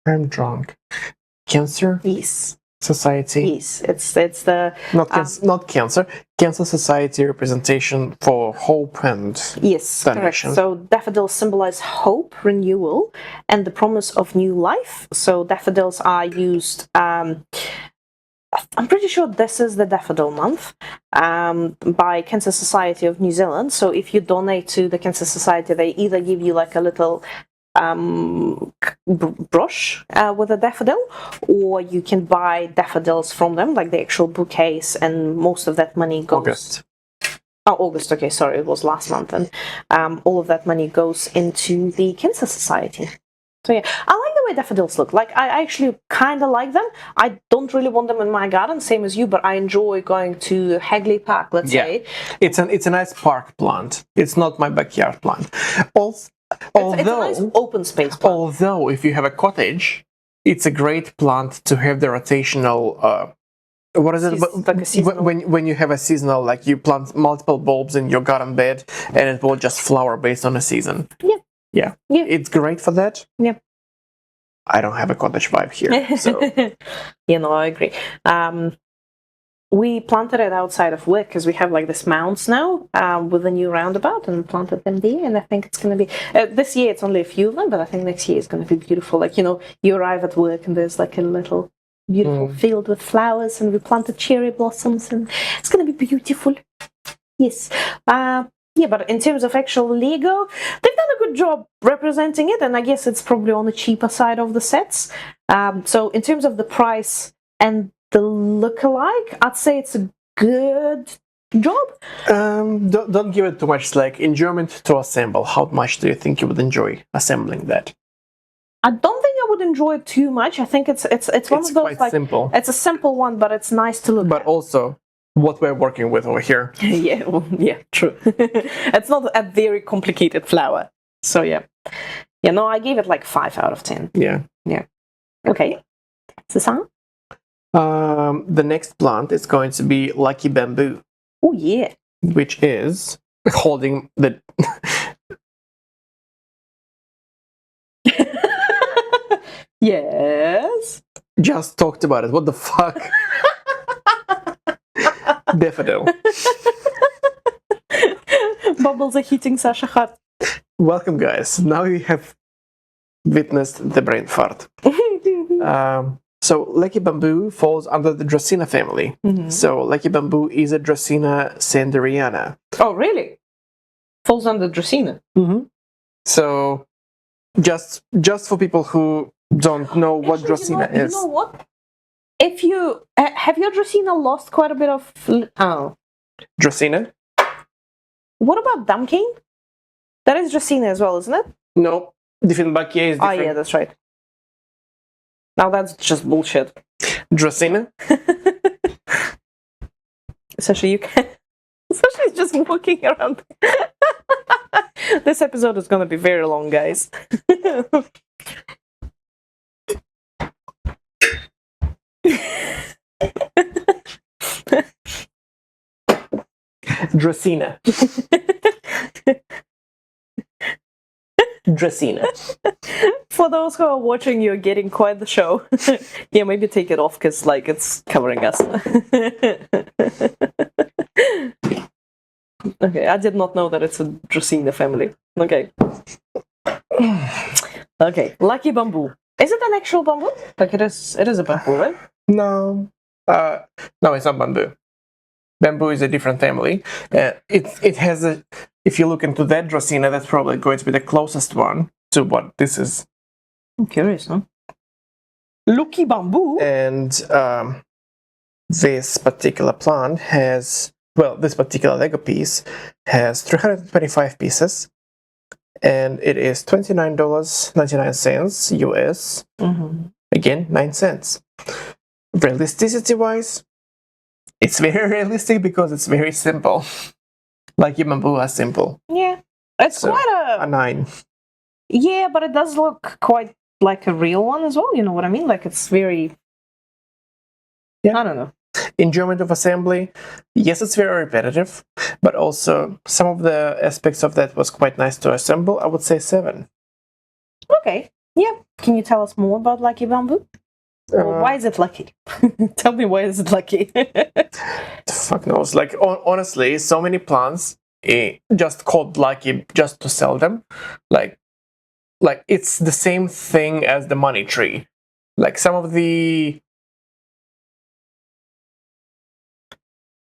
[SPEAKER 2] I'm drunk. Cancer
[SPEAKER 3] Yes.
[SPEAKER 2] Society.
[SPEAKER 3] Yes, it's the
[SPEAKER 2] Not cancer. Cancer Society representation for hope and
[SPEAKER 3] yes, correct.
[SPEAKER 2] direction.
[SPEAKER 3] So daffodils symbolize hope, renewal, and the promise of new life. So daffodils are used. I'm pretty sure this is the daffodil month by Cancer Society of New Zealand. So if you donate to the Cancer Society, they either give you like a little brush with a daffodil, or you can buy daffodils from them, like the actual bouquets, and most of that money goes August, okay, sorry, it was last month, and all of that money goes into the Cancer Society. So yeah, I like the way daffodils look. Like, I actually kind of like them. I don't really want them in my garden, same as you, but I enjoy going to Hagley Park, let's say.
[SPEAKER 2] It's a nice park plant. It's not my backyard plant. Although,
[SPEAKER 3] it's a nice open space plant.
[SPEAKER 2] Although, if you have a cottage, it's a great plant to have the rotational. What is it?
[SPEAKER 3] Like a seasonal.
[SPEAKER 2] When you have a seasonal, like you plant multiple bulbs in your garden bed, and it will just flower based on a season. Yeah. It's great for that.
[SPEAKER 3] Yeah.
[SPEAKER 2] I don't have a cottage vibe here, so.
[SPEAKER 3] I agree. We planted it outside of work because we have like this mounds now with a new roundabout, and planted them there. And I think it's going to be this year. It's only a few of them, but I think next year is going to be beautiful. Like, you arrive at work and there's like a little beautiful field with flowers, and we planted cherry blossoms, and it's going to be beautiful. Yes. Yeah, but in terms of actual Lego, they've done a good job representing it, and I guess it's probably on the cheaper side of the sets. So in terms of the price and the look-alike, I'd say it's a good job.
[SPEAKER 2] Don't give it too much slack. Enjoyment to assemble. How much do you think you would enjoy assembling that?
[SPEAKER 3] I don't think I would enjoy it too much. I think it's one of those,
[SPEAKER 2] quite
[SPEAKER 3] like,
[SPEAKER 2] simple.
[SPEAKER 3] It's a simple one, but it's nice to look
[SPEAKER 2] But
[SPEAKER 3] at.
[SPEAKER 2] also, what we're working with over here.
[SPEAKER 3] Yeah, true. It's not a very complicated flower. So yeah. I gave it like 5 out of 10.
[SPEAKER 2] Yeah.
[SPEAKER 3] Okay. Susan?
[SPEAKER 2] The next plant is going to be Lucky Bamboo,
[SPEAKER 3] Oh yeah.
[SPEAKER 2] which is holding the.
[SPEAKER 3] Yes.
[SPEAKER 2] Just talked about it. What the fuck? Daffodil.
[SPEAKER 3] Bubbles are hitting Sasha hard.
[SPEAKER 2] Welcome, guys. Now you have witnessed the brain fart. So Lucky Bamboo falls under the Dracaena family. So Lucky Bamboo is a Dracaena sanderiana.
[SPEAKER 3] Oh, really? Falls under Dracaena.
[SPEAKER 2] So just for people who don't know what Dracaena is.
[SPEAKER 3] You know what? If you have your Dracaena lost quite a bit of
[SPEAKER 2] Dracaena?
[SPEAKER 3] What about Dumpkin? That is Dracaena as well, isn't it?
[SPEAKER 2] No, different bouquet is different.
[SPEAKER 3] Oh yeah, that's right. Now that's just bullshit.
[SPEAKER 2] Dracaena?
[SPEAKER 3] Sasha, you can. Sasha is just walking around. This episode is gonna be very long, guys.
[SPEAKER 2] Dracaena. Dracaena.
[SPEAKER 3] For those who are watching, you're getting quite the show. Yeah, maybe take it off because, like, it's covering us. Okay, I did not know that it's a Dracaena family. Okay. Okay, lucky bamboo. Is it an actual bamboo? Like it is a bamboo, right?
[SPEAKER 2] No, no, it's not bamboo. Bamboo is a different family. It has a. If you look into that Dracena, that's probably going to be the closest one to what this is.
[SPEAKER 3] I'm curious, huh? Lucky bamboo.
[SPEAKER 2] And this particular plant has, well, this particular Lego piece has 325 pieces, and it is $29.99 US. Again, 9 cents. Realisticity-wise, it's very realistic because it's very simple. Lucky bamboo are simple.
[SPEAKER 3] Yeah, it's
[SPEAKER 2] So,
[SPEAKER 3] quite
[SPEAKER 2] a 9.
[SPEAKER 3] Yeah, but it does look quite like a real one as well. You know what I mean? Like it's very.
[SPEAKER 2] Yeah.
[SPEAKER 3] I don't know.
[SPEAKER 2] Enjoyment of assembly, yes, it's very repetitive, but also some of the aspects of that was quite nice to assemble. I would say 7.
[SPEAKER 3] Okay. Yeah. Can you tell us more about lucky bamboo? Or why is it lucky? Tell me why is it lucky?
[SPEAKER 2] The fuck knows. Like honestly, so many plants just called lucky just to sell them. Like it's the same thing as the money tree. Like some of the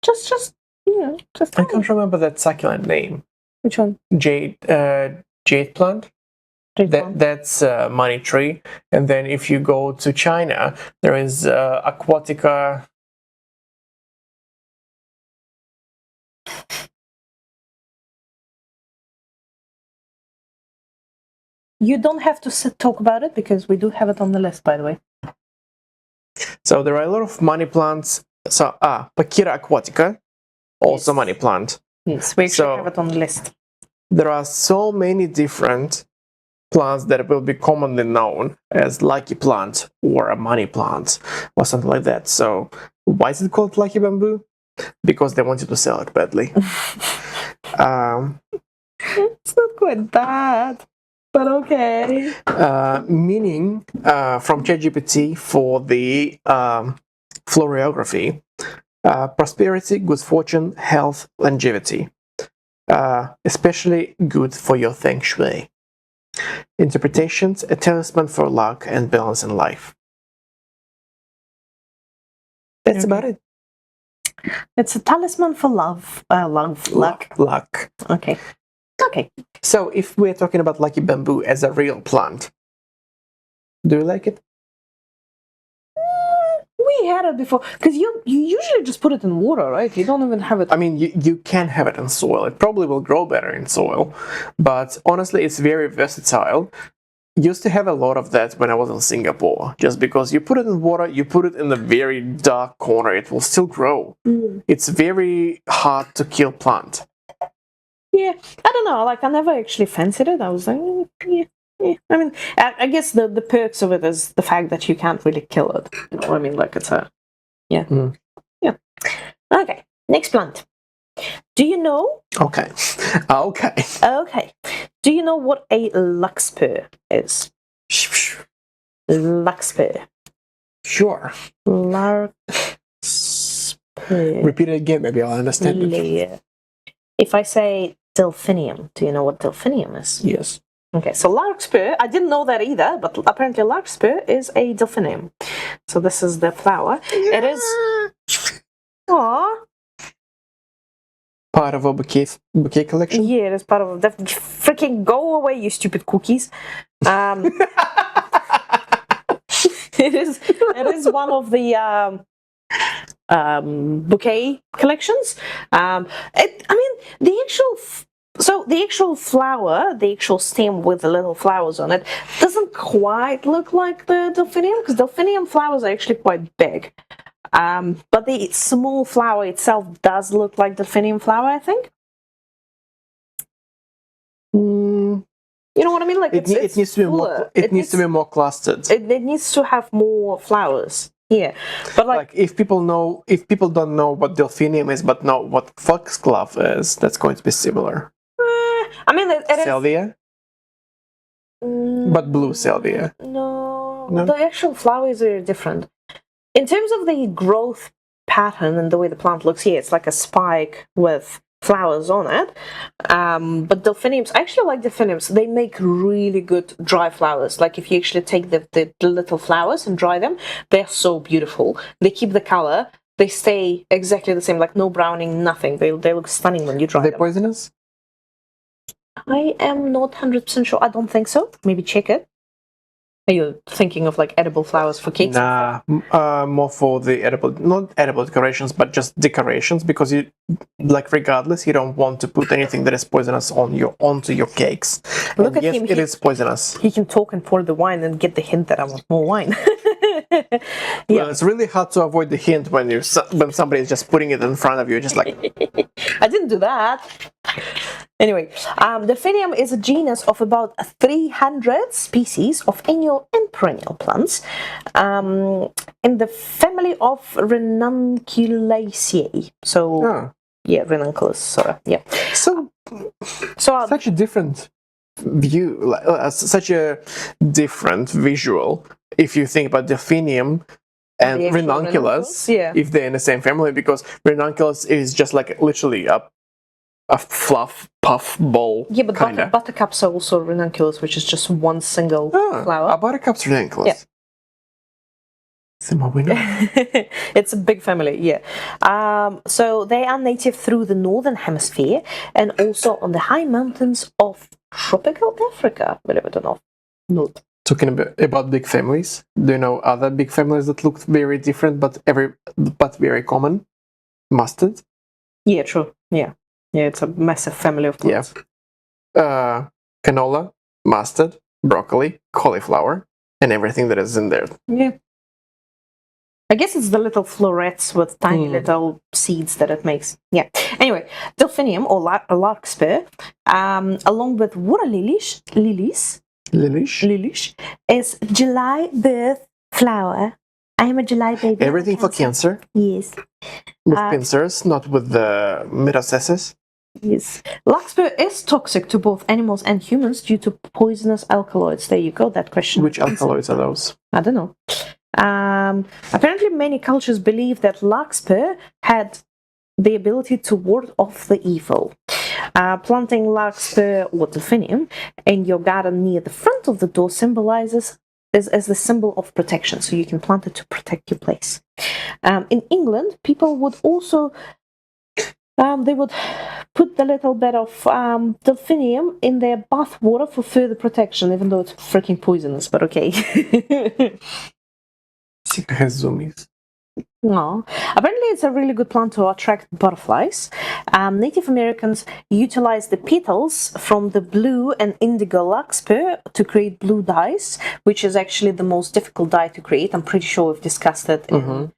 [SPEAKER 3] just you know, just.
[SPEAKER 2] I can't remember that succulent name.
[SPEAKER 3] Which one?
[SPEAKER 2] Jade plant. That's money tree. And then if you go to China, there is aquatica.
[SPEAKER 3] You don't have to talk about it because we do have it on the list, by the way.
[SPEAKER 2] So there are a lot of money plants. So Pakira aquatica, also
[SPEAKER 3] Yes.
[SPEAKER 2] money plant.
[SPEAKER 3] Yes, we
[SPEAKER 2] So-
[SPEAKER 3] have it on the list.
[SPEAKER 2] There are so many different plants that will be commonly known as lucky plant or a money plant or something like that. So why is it called lucky bamboo? Because they wanted to sell it badly.
[SPEAKER 3] It's not quite bad, but okay.
[SPEAKER 2] Meaning from ChatGPT for the florography, prosperity, good fortune, health, longevity. Especially good for your feng shui. Interpretations, a talisman for luck and balance in life. That's about it.
[SPEAKER 3] It's a talisman for love. Luck.
[SPEAKER 2] Luck.
[SPEAKER 3] Okay. Okay.
[SPEAKER 2] So if we're talking about lucky bamboo as a real plant, do you like it?
[SPEAKER 3] We had it before because you usually just put it in water, right? You don't even have it.
[SPEAKER 2] I mean, you can have it in soil. It probably will grow better in soil, but honestly, it's very versatile. Used to have a lot of that when I was in Singapore. Just because you put it in water, you put it in the very dark corner, it will still grow. It's very hard to kill plant.
[SPEAKER 3] Yeah, I don't know. Like I never actually fancied it. I was like, yeah. I mean, I guess the perks of it is the fact that you can't really kill it. You know what I mean? Like it's a, yeah, yeah. Okay, next plant. Do you know?
[SPEAKER 2] Okay. Okay.
[SPEAKER 3] Okay. Do you know what a larkspur is? Larkspur.
[SPEAKER 2] Sure.
[SPEAKER 3] Larkspur.
[SPEAKER 2] Repeat it again, maybe I'll understand it.
[SPEAKER 3] Layer. If I say delphinium, do you know what delphinium is?
[SPEAKER 2] Yes.
[SPEAKER 3] Okay, so larkspur, I didn't know that either, but apparently larkspur is a delphinium. So this is the flower. It is. Aww.
[SPEAKER 2] Part of a bouquet collection?
[SPEAKER 3] Yeah, it is part of that. Freaking go away, you stupid cookies. It is one of the bouquet collections. The actual flower, the actual stem with the little flowers on it, doesn't quite look like the delphinium because delphinium flowers are actually quite big. But the small flower itself does look like delphinium flower, I think. You know what I mean? Like
[SPEAKER 2] It needs to be more. It needs to be more clustered.
[SPEAKER 3] It needs to have more flowers. Yeah, but
[SPEAKER 2] Like if people don't know what delphinium is, but know what foxglove is, that's going to be similar.
[SPEAKER 3] I mean, it is.
[SPEAKER 2] Salvia, but blue salvia.
[SPEAKER 3] No,
[SPEAKER 2] No?
[SPEAKER 3] the actual flowers are different. In terms of the growth pattern and the way the plant looks, yeah, it's like a spike with flowers on it. But delphiniums, I actually like delphiniums. They make really good dry flowers. Like if you actually take the little flowers and dry them, they're so beautiful. They keep the color. They stay exactly the same, like no browning, nothing. They look stunning when you dry
[SPEAKER 2] Are they
[SPEAKER 3] them.
[SPEAKER 2] poisonous?
[SPEAKER 3] I am not 100% sure. I don't think so. Maybe check it. Are you thinking of like edible flowers for cakes?
[SPEAKER 2] Nah, more for the not edible decorations, but just decorations, because you, like, regardless, you don't want to put anything that is poisonous onto your cakes.
[SPEAKER 3] Look
[SPEAKER 2] And
[SPEAKER 3] at
[SPEAKER 2] yes,
[SPEAKER 3] him.
[SPEAKER 2] it is poisonous.
[SPEAKER 3] He can talk and pour the wine and get the hint that I want more wine.
[SPEAKER 2] Well, it's really hard to avoid the hint when somebody is just putting it in front of you, just like.
[SPEAKER 3] I didn't do that. Anyway, delphinium is a genus of about 300 species of annual and perennial plants in the family of Ranunculaceae. So, yeah, ranunculus, sorry. Yeah.
[SPEAKER 2] So such a different view, such a different visual if you think about delphinium and ranunculus, if they're in the same family, because ranunculus is just like literally a fluff puff ball.
[SPEAKER 3] Yeah, but buttercups are also ranunculus, which is just one single flower.
[SPEAKER 2] A buttercup's ranunculus.
[SPEAKER 3] Yeah.
[SPEAKER 2] The more we know.
[SPEAKER 3] It's a big family, yeah. So they are native through the northern hemisphere and also on the high mountains of tropical Africa, believe it or not.
[SPEAKER 2] Talking about big families, do you know other big families that look very different but very common? Mustard.
[SPEAKER 3] Yeah, true. Yeah, it's a massive family of plants.
[SPEAKER 2] Yeah. Canola, mustard, broccoli, cauliflower, and everything that is in there.
[SPEAKER 3] Yeah. I guess it's the little florets with tiny little seeds that it makes. Yeah. Anyway, delphinium or larkspur, along with water lilies, is July birth flower. I am a July baby.
[SPEAKER 2] Everything for Cancer.
[SPEAKER 3] Yes.
[SPEAKER 2] With pincers, not with the metastasis.
[SPEAKER 3] Yes. Larkspur is toxic to both animals and humans due to poisonous alkaloids. There you go, that question.
[SPEAKER 2] Which alkaloids are those?
[SPEAKER 3] I don't know. Apparently, many cultures believe that larkspur had the ability to ward off the evil. Planting larkspur or delphinium in your garden near the front of the door symbolizes as the symbol of protection, so you can plant it to protect your place. In England, people would also they would put a little bit of delphinium in their bath water for further protection, even though it's freaking poisonous, but okay.
[SPEAKER 2] Sika has zoomies.
[SPEAKER 3] No. Apparently, it's a really good plant to attract butterflies. Native Americans utilize the petals from the blue and indigo larkspur to create blue dyes, which is actually the most difficult dye to create. I'm pretty sure we've discussed it in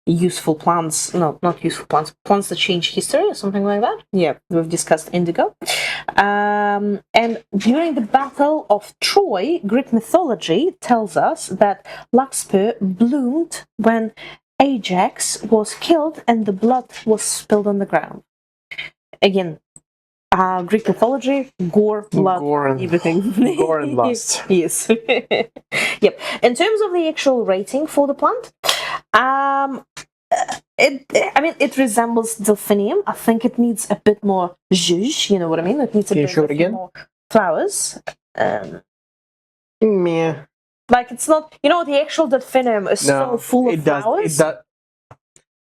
[SPEAKER 3] useful plants. No, not useful plants. Plants that change history or something like that. Yeah, we've discussed indigo. And during the Battle of Troy, Greek mythology tells us that larkspur bloomed when Ajax was killed and the blood was spilled on the ground. Again, Greek mythology, gore, blood, everything.
[SPEAKER 2] Gore and lust.
[SPEAKER 3] Yes. Yep. In terms of the actual rating for the plant, it resembles delphinium. I think it needs a bit more zhuzh, you know what I mean? It needs a bit more flowers.
[SPEAKER 2] Meh.
[SPEAKER 3] Like, it's not, the actual delphinium is so full of flowers.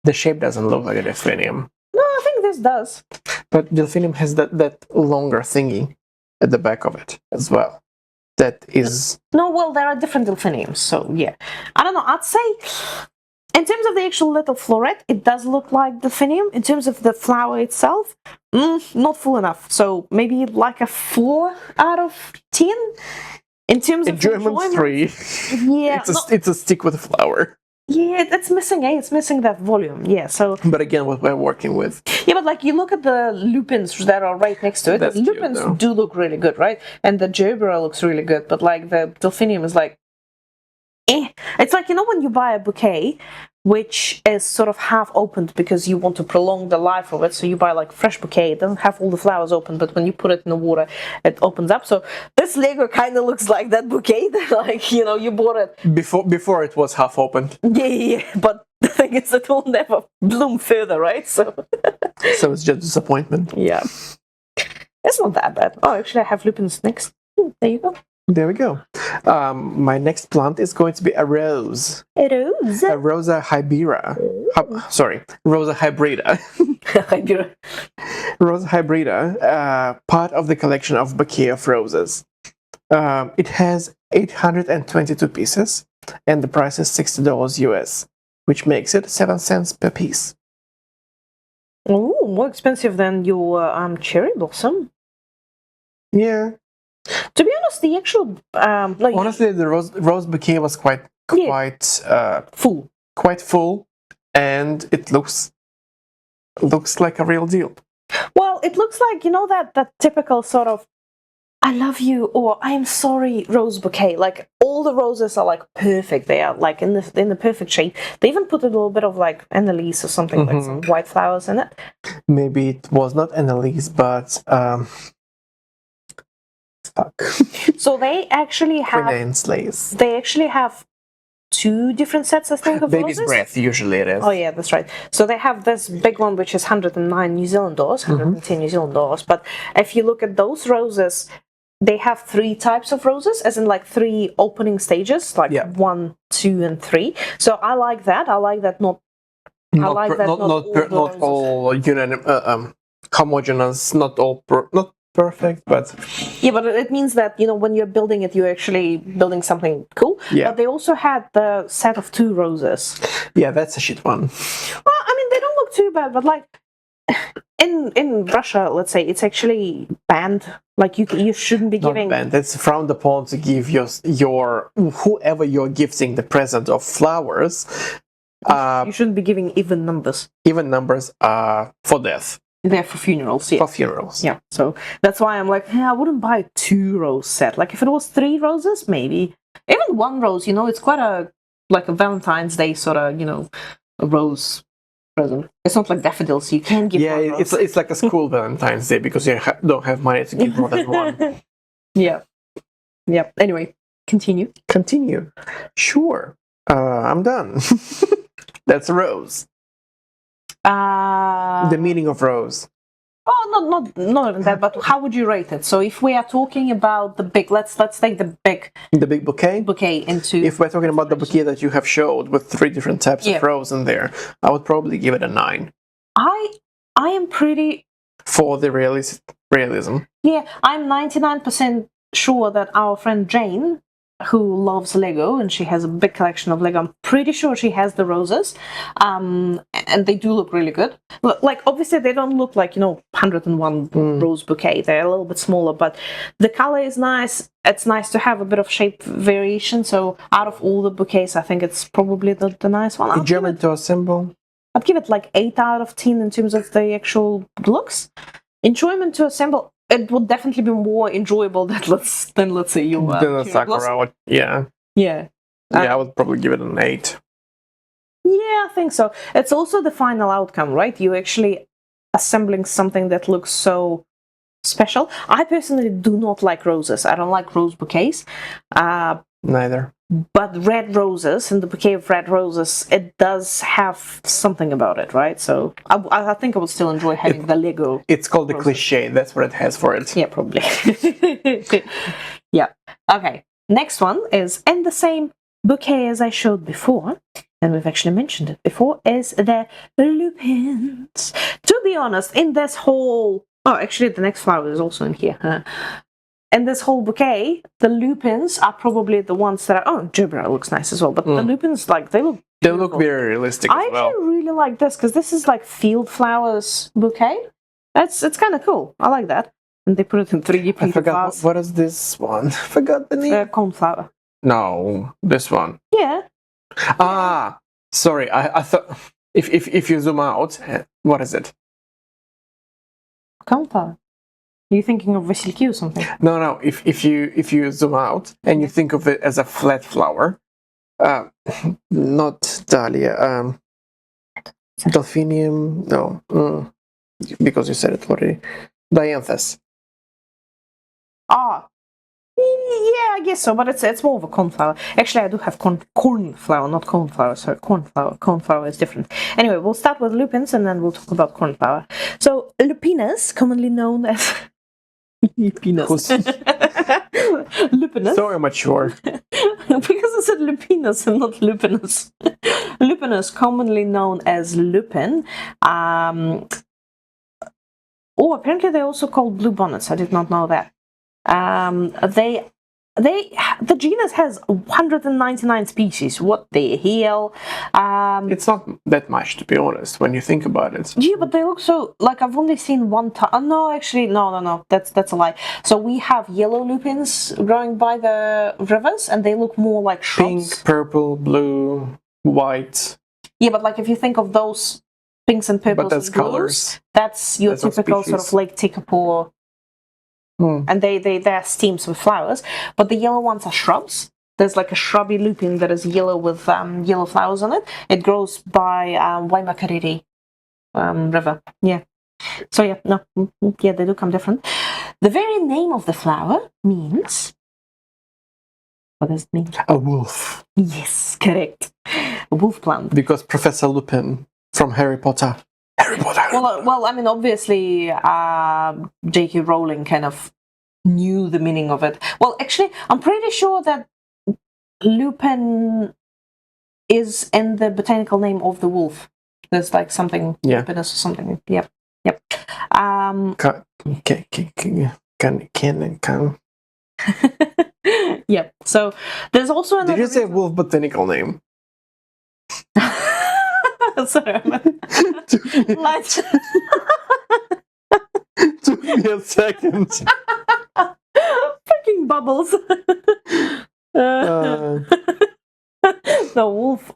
[SPEAKER 2] The shape doesn't look like a delphinium.
[SPEAKER 3] No, I think this does.
[SPEAKER 2] But delphinium has that longer thingy at the back of it as well. That is...
[SPEAKER 3] No, well, there are different delphiniums, so yeah. I don't know, I'd say, in terms of the actual little floret, it does look like delphinium. In terms of the flower itself, not full enough. So maybe like a 4 out of 10. In terms of
[SPEAKER 2] enjoyment 3.
[SPEAKER 3] Yeah.
[SPEAKER 2] It's a stick with a flower.
[SPEAKER 3] Yeah, it's missing, It's missing that volume, yeah, so...
[SPEAKER 2] But again, what we're working with...
[SPEAKER 3] Yeah, but like, you look at the lupins that are right next to it, the lupins do look really good, right? And the gerbera looks really good, but like, the delphinium is like... It's like, when you buy a bouquet, which is sort of half opened because you want to prolong the life of it, so you buy like fresh bouquet, it doesn't have all the flowers open, but when you put it in the water, it opens up. So this Lego kind of looks like that bouquet that, like, you bought it
[SPEAKER 2] before it was half opened.
[SPEAKER 3] Yeah, but thing is it will never bloom further, right? So
[SPEAKER 2] So it's just disappointment.
[SPEAKER 3] yeah, it's not that bad. Oh, actually, I have lupins next. There you go.
[SPEAKER 2] There we go. My next plant is going to be a rose.
[SPEAKER 3] A rose.
[SPEAKER 2] A Rosa hybrida. Rosa hybrida. Rosa hybrida, part of the collection of bouquet of roses. It has 822 pieces, and the price is $60 US, which makes it 7 cents per piece.
[SPEAKER 3] Oh, more expensive than your cherry blossom.
[SPEAKER 2] Yeah.
[SPEAKER 3] To be honest, the actual like
[SPEAKER 2] Honestly, the rose bouquet was quite
[SPEAKER 3] full.
[SPEAKER 2] quite full, and it looks like a real deal.
[SPEAKER 3] Well, it looks like that typical sort of "I love you" or "I'm sorry" rose bouquet. Like all the roses are like perfect. They are like in the perfect shape. They even put a little bit of like annalise or something, like some white flowers in it.
[SPEAKER 2] Maybe it was not annalise, but fuck.
[SPEAKER 3] So they actually have They actually have 2 different sets, I think, of
[SPEAKER 2] Baby's
[SPEAKER 3] roses.
[SPEAKER 2] breath, usually it is.
[SPEAKER 3] Oh yeah, that's right. So they have this big one, which is 109 New Zealand dollars, 110 New Zealand dollars. But if you look at those roses, they have 3 types of roses, as in like 3 opening stages, like 1, 2, and 3. So I like that. I like that. Not
[SPEAKER 2] all homogeneous, not all not perfect, but
[SPEAKER 3] yeah, but it means that when you're building it, you're actually building something cool.
[SPEAKER 2] Yeah.
[SPEAKER 3] But they also had the set of 2 roses.
[SPEAKER 2] Yeah, that's a shit one.
[SPEAKER 3] Well, I mean, they don't look too bad, but like in Russia, let's say, it's actually banned. Like you shouldn't be giving.
[SPEAKER 2] Not banned. It's frowned upon to give your whoever you're gifting the present of flowers.
[SPEAKER 3] You shouldn't be giving even numbers.
[SPEAKER 2] Even numbers are for death.
[SPEAKER 3] They're for funerals, yeah.
[SPEAKER 2] For funerals.
[SPEAKER 3] Yeah, so that's why I'm like, I wouldn't buy a 2 rose set. Like if it was 3 roses, maybe. Even 1 rose, it's quite a Valentine's Day sort of, a rose present. It's not like daffodils, so you can't give 1 rose.
[SPEAKER 2] it's like a school Valentine's Day because you don't have money to give more than 1.
[SPEAKER 3] Yeah. Yep. Anyway, continue.
[SPEAKER 2] Sure. I'm done. That's a rose. The meaning of rose.
[SPEAKER 3] Oh, not even that. But how would you rate it? So, if we are talking about the big, let's take the big bouquet into.
[SPEAKER 2] If we're talking about the bouquet that you have showed with 3 different types of rose in there, I would probably give it a 9.
[SPEAKER 3] I am pretty
[SPEAKER 2] for the realism.
[SPEAKER 3] Yeah, I'm 99% sure that our friend Jane, who loves Lego and she has a big collection of Lego, I'm pretty sure she has the roses, and they do look really good. Like obviously they don't look like 101 rose bouquet. They're a little bit smaller, but the color is nice. It's nice to have a bit of shape variation. So out of all the bouquets, I think it's probably the nice one.
[SPEAKER 2] Enjoyment to assemble.
[SPEAKER 3] I'd give it like 8 out of 10 in terms of the actual looks. Enjoyment to assemble. It would definitely be more enjoyable than let's say your
[SPEAKER 2] Sakura. Yeah. I would probably give it an 8.
[SPEAKER 3] Yeah, I think so. It's also the final outcome, right? You're actually assembling something that looks so special. I personally do not like roses. I don't like rose bouquets.
[SPEAKER 2] Neither.
[SPEAKER 3] But red roses and the bouquet of red roses, it does have something about it, right? So I think I would still enjoy having the Lego.
[SPEAKER 2] It's called the cliche. That's what it has for it.
[SPEAKER 3] Yeah, probably. Yeah. Okay. Next one is in the same bouquet as I showed before, and we've actually mentioned it before, is the lupins. To be honest, in this whole... Oh, actually, the next flower is also in here. In this whole bouquet, the lupins are probably the ones that are... Oh, gerbera looks nice as well, but the lupins, like, they look beautiful.
[SPEAKER 2] They look very realistic as well.
[SPEAKER 3] I actually really like this, because this is like field flowers bouquet. It's kind of cool. I like that. And they put it in 3D printed.
[SPEAKER 2] I forgot, what is this one? I forgot the name.
[SPEAKER 3] Coneflower.
[SPEAKER 2] No, this one.
[SPEAKER 3] Yeah.
[SPEAKER 2] Ah, sorry. I thought... If you zoom out, what is it?
[SPEAKER 3] Coneflower. Are you thinking of Vasiliki or something?
[SPEAKER 2] No. If you zoom out and you think of it as a flat flower, not dahlia, delphinium. No, because you said it already. Dianthus.
[SPEAKER 3] Ah, I guess so, but it's more of a cornflower. Actually, I do have cornflower, not cornflower. Sorry, cornflower. Cornflower is different. Anyway, we'll start with lupins and then we'll talk about cornflower. So, lupinus, commonly known as lupinus. Lupinus.
[SPEAKER 2] So immature.
[SPEAKER 3] Because I said lupinus and not lupinus. Lupinus, commonly known as lupin. Apparently they're also called blue bonnets. I did not know that. The genus has 199 species. What the hell?
[SPEAKER 2] It's not that much, to be honest, when you think about it.
[SPEAKER 3] Yeah, but they look so, like, I've only seen one time. No, actually, no. That's a lie. So we have yellow lupins growing by the rivers, and they look more like shrubs.
[SPEAKER 2] Pink, purple, blue, white.
[SPEAKER 3] Yeah, but like if you think of those pinks and purples,
[SPEAKER 2] But that's
[SPEAKER 3] and blues,
[SPEAKER 2] colors.
[SPEAKER 3] that's your
[SPEAKER 2] That's not
[SPEAKER 3] typical sort of
[SPEAKER 2] species.
[SPEAKER 3] Lake Tekapo. And they're steams with flowers, but the yellow ones are shrubs. There's like a shrubby lupin that is yellow with yellow flowers on it. It grows by Waimakariri River. Yeah. So yeah, they do come different. The very name of the flower means. What does it mean?
[SPEAKER 2] A wolf.
[SPEAKER 3] Yes, correct. A wolf plant.
[SPEAKER 2] Because Professor Lupin from Harry Potter. Harry Potter.
[SPEAKER 3] Well, I mean, obviously, J.K. Rowling kind of knew the meaning of it. Well, actually, I'm pretty sure that lupin is in the botanical name of the wolf. There's like something lupinus or something. Yep.
[SPEAKER 2] Can.
[SPEAKER 3] Yep. So there's also another.
[SPEAKER 2] Did you say wolf botanical name?
[SPEAKER 3] Sorry. Let's.
[SPEAKER 2] Took me a second.
[SPEAKER 3] Fucking bubbles. The wolf.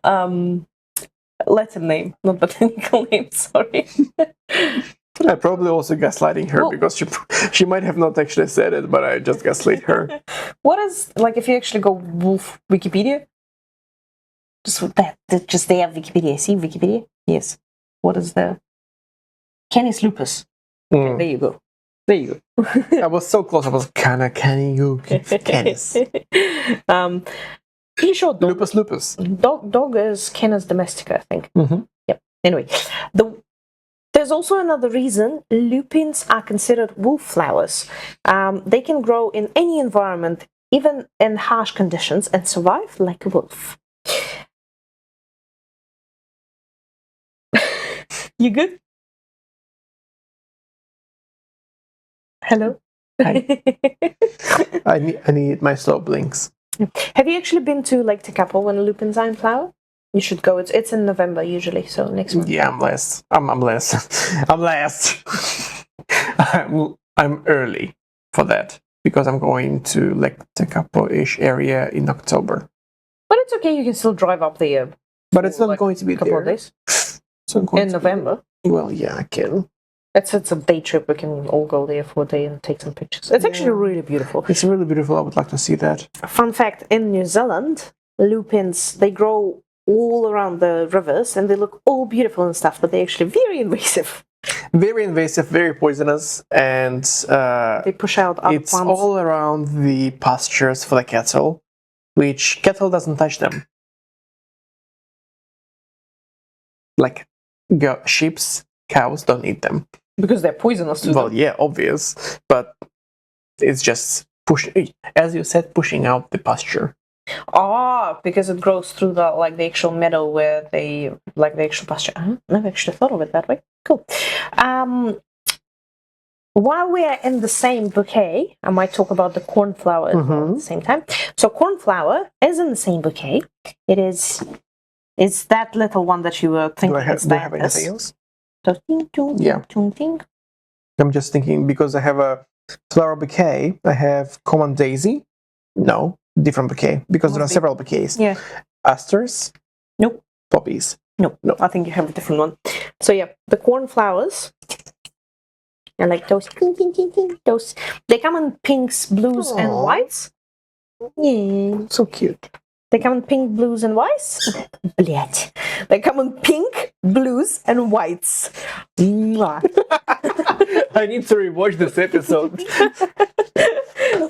[SPEAKER 3] Latin name, not botanical name. Sorry.
[SPEAKER 2] I probably also gaslighting her because she might have not actually said it, but I just gaslit her.
[SPEAKER 3] What is, like, if you actually go wolf Wikipedia? Just they have Wikipedia. See Wikipedia? Yes. What is the Canis lupus? Okay, there you go.
[SPEAKER 2] I was so close. I was Canis.
[SPEAKER 3] Pretty sure dog,
[SPEAKER 2] Lupus.
[SPEAKER 3] Dog is Canis domestica, I think.
[SPEAKER 2] Mm-hmm.
[SPEAKER 3] Yep. Anyway, there's also another reason lupins are considered wolf flowers. They can grow in any environment, even in harsh conditions, and survive like a wolf. You good? Hello?
[SPEAKER 2] Hi. I need my slow blinks.
[SPEAKER 3] Have you actually been to Lake Tekapo when lupins are in flower? You should go. It's in November usually, so next month.
[SPEAKER 2] Yeah, I'm last. I'm last. I'm early for that because I'm going to Lake Tekapo-ish area in October.
[SPEAKER 3] But it's okay. You can still drive up there.
[SPEAKER 2] But it's not
[SPEAKER 3] like
[SPEAKER 2] going to be
[SPEAKER 3] a couple
[SPEAKER 2] there.
[SPEAKER 3] of days.
[SPEAKER 2] In
[SPEAKER 3] November.
[SPEAKER 2] Well, yeah, I can.
[SPEAKER 3] It's a day trip. We can all go there for a day and take some pictures. It's actually really beautiful.
[SPEAKER 2] It's really beautiful. I would like to see that.
[SPEAKER 3] Fun fact: in New Zealand, lupins they grow all around the rivers and they look all beautiful and stuff, but they're actually very invasive.
[SPEAKER 2] Very invasive, very poisonous, and
[SPEAKER 3] they push out other
[SPEAKER 2] it's
[SPEAKER 3] plants.
[SPEAKER 2] all around the pastures for the cattle, which cattle doesn't touch them. Like sheep, cows don't eat them.
[SPEAKER 3] Because they're poisonous to
[SPEAKER 2] Well,
[SPEAKER 3] them.
[SPEAKER 2] yeah, obvious, but it's just as you said, pushing out the pasture.
[SPEAKER 3] Because it grows through the actual meadow where they like the actual pasture. Never actually thought of it that way. Cool. While we are in the same bouquet, I might talk about the cornflower as well at the same time. So cornflower is in the same bouquet. It's that little one that you were thinking.
[SPEAKER 2] Do I have anything else?
[SPEAKER 3] So,
[SPEAKER 2] Yeah. I'm just thinking because I have a flower bouquet. I have common daisy. No, different bouquet because there are several bouquets.
[SPEAKER 3] Yeah.
[SPEAKER 2] Asters.
[SPEAKER 3] Nope.
[SPEAKER 2] Poppies.
[SPEAKER 3] No, I think you have a different one. So yeah, the cornflowers. And like those, those. They come in pinks, blues, and whites. Yeah.
[SPEAKER 2] So cute.
[SPEAKER 3] They come in pink, blues, and whites. Блять. They come in pink, blues, and whites. Mwah.
[SPEAKER 2] I need to rewatch this episode.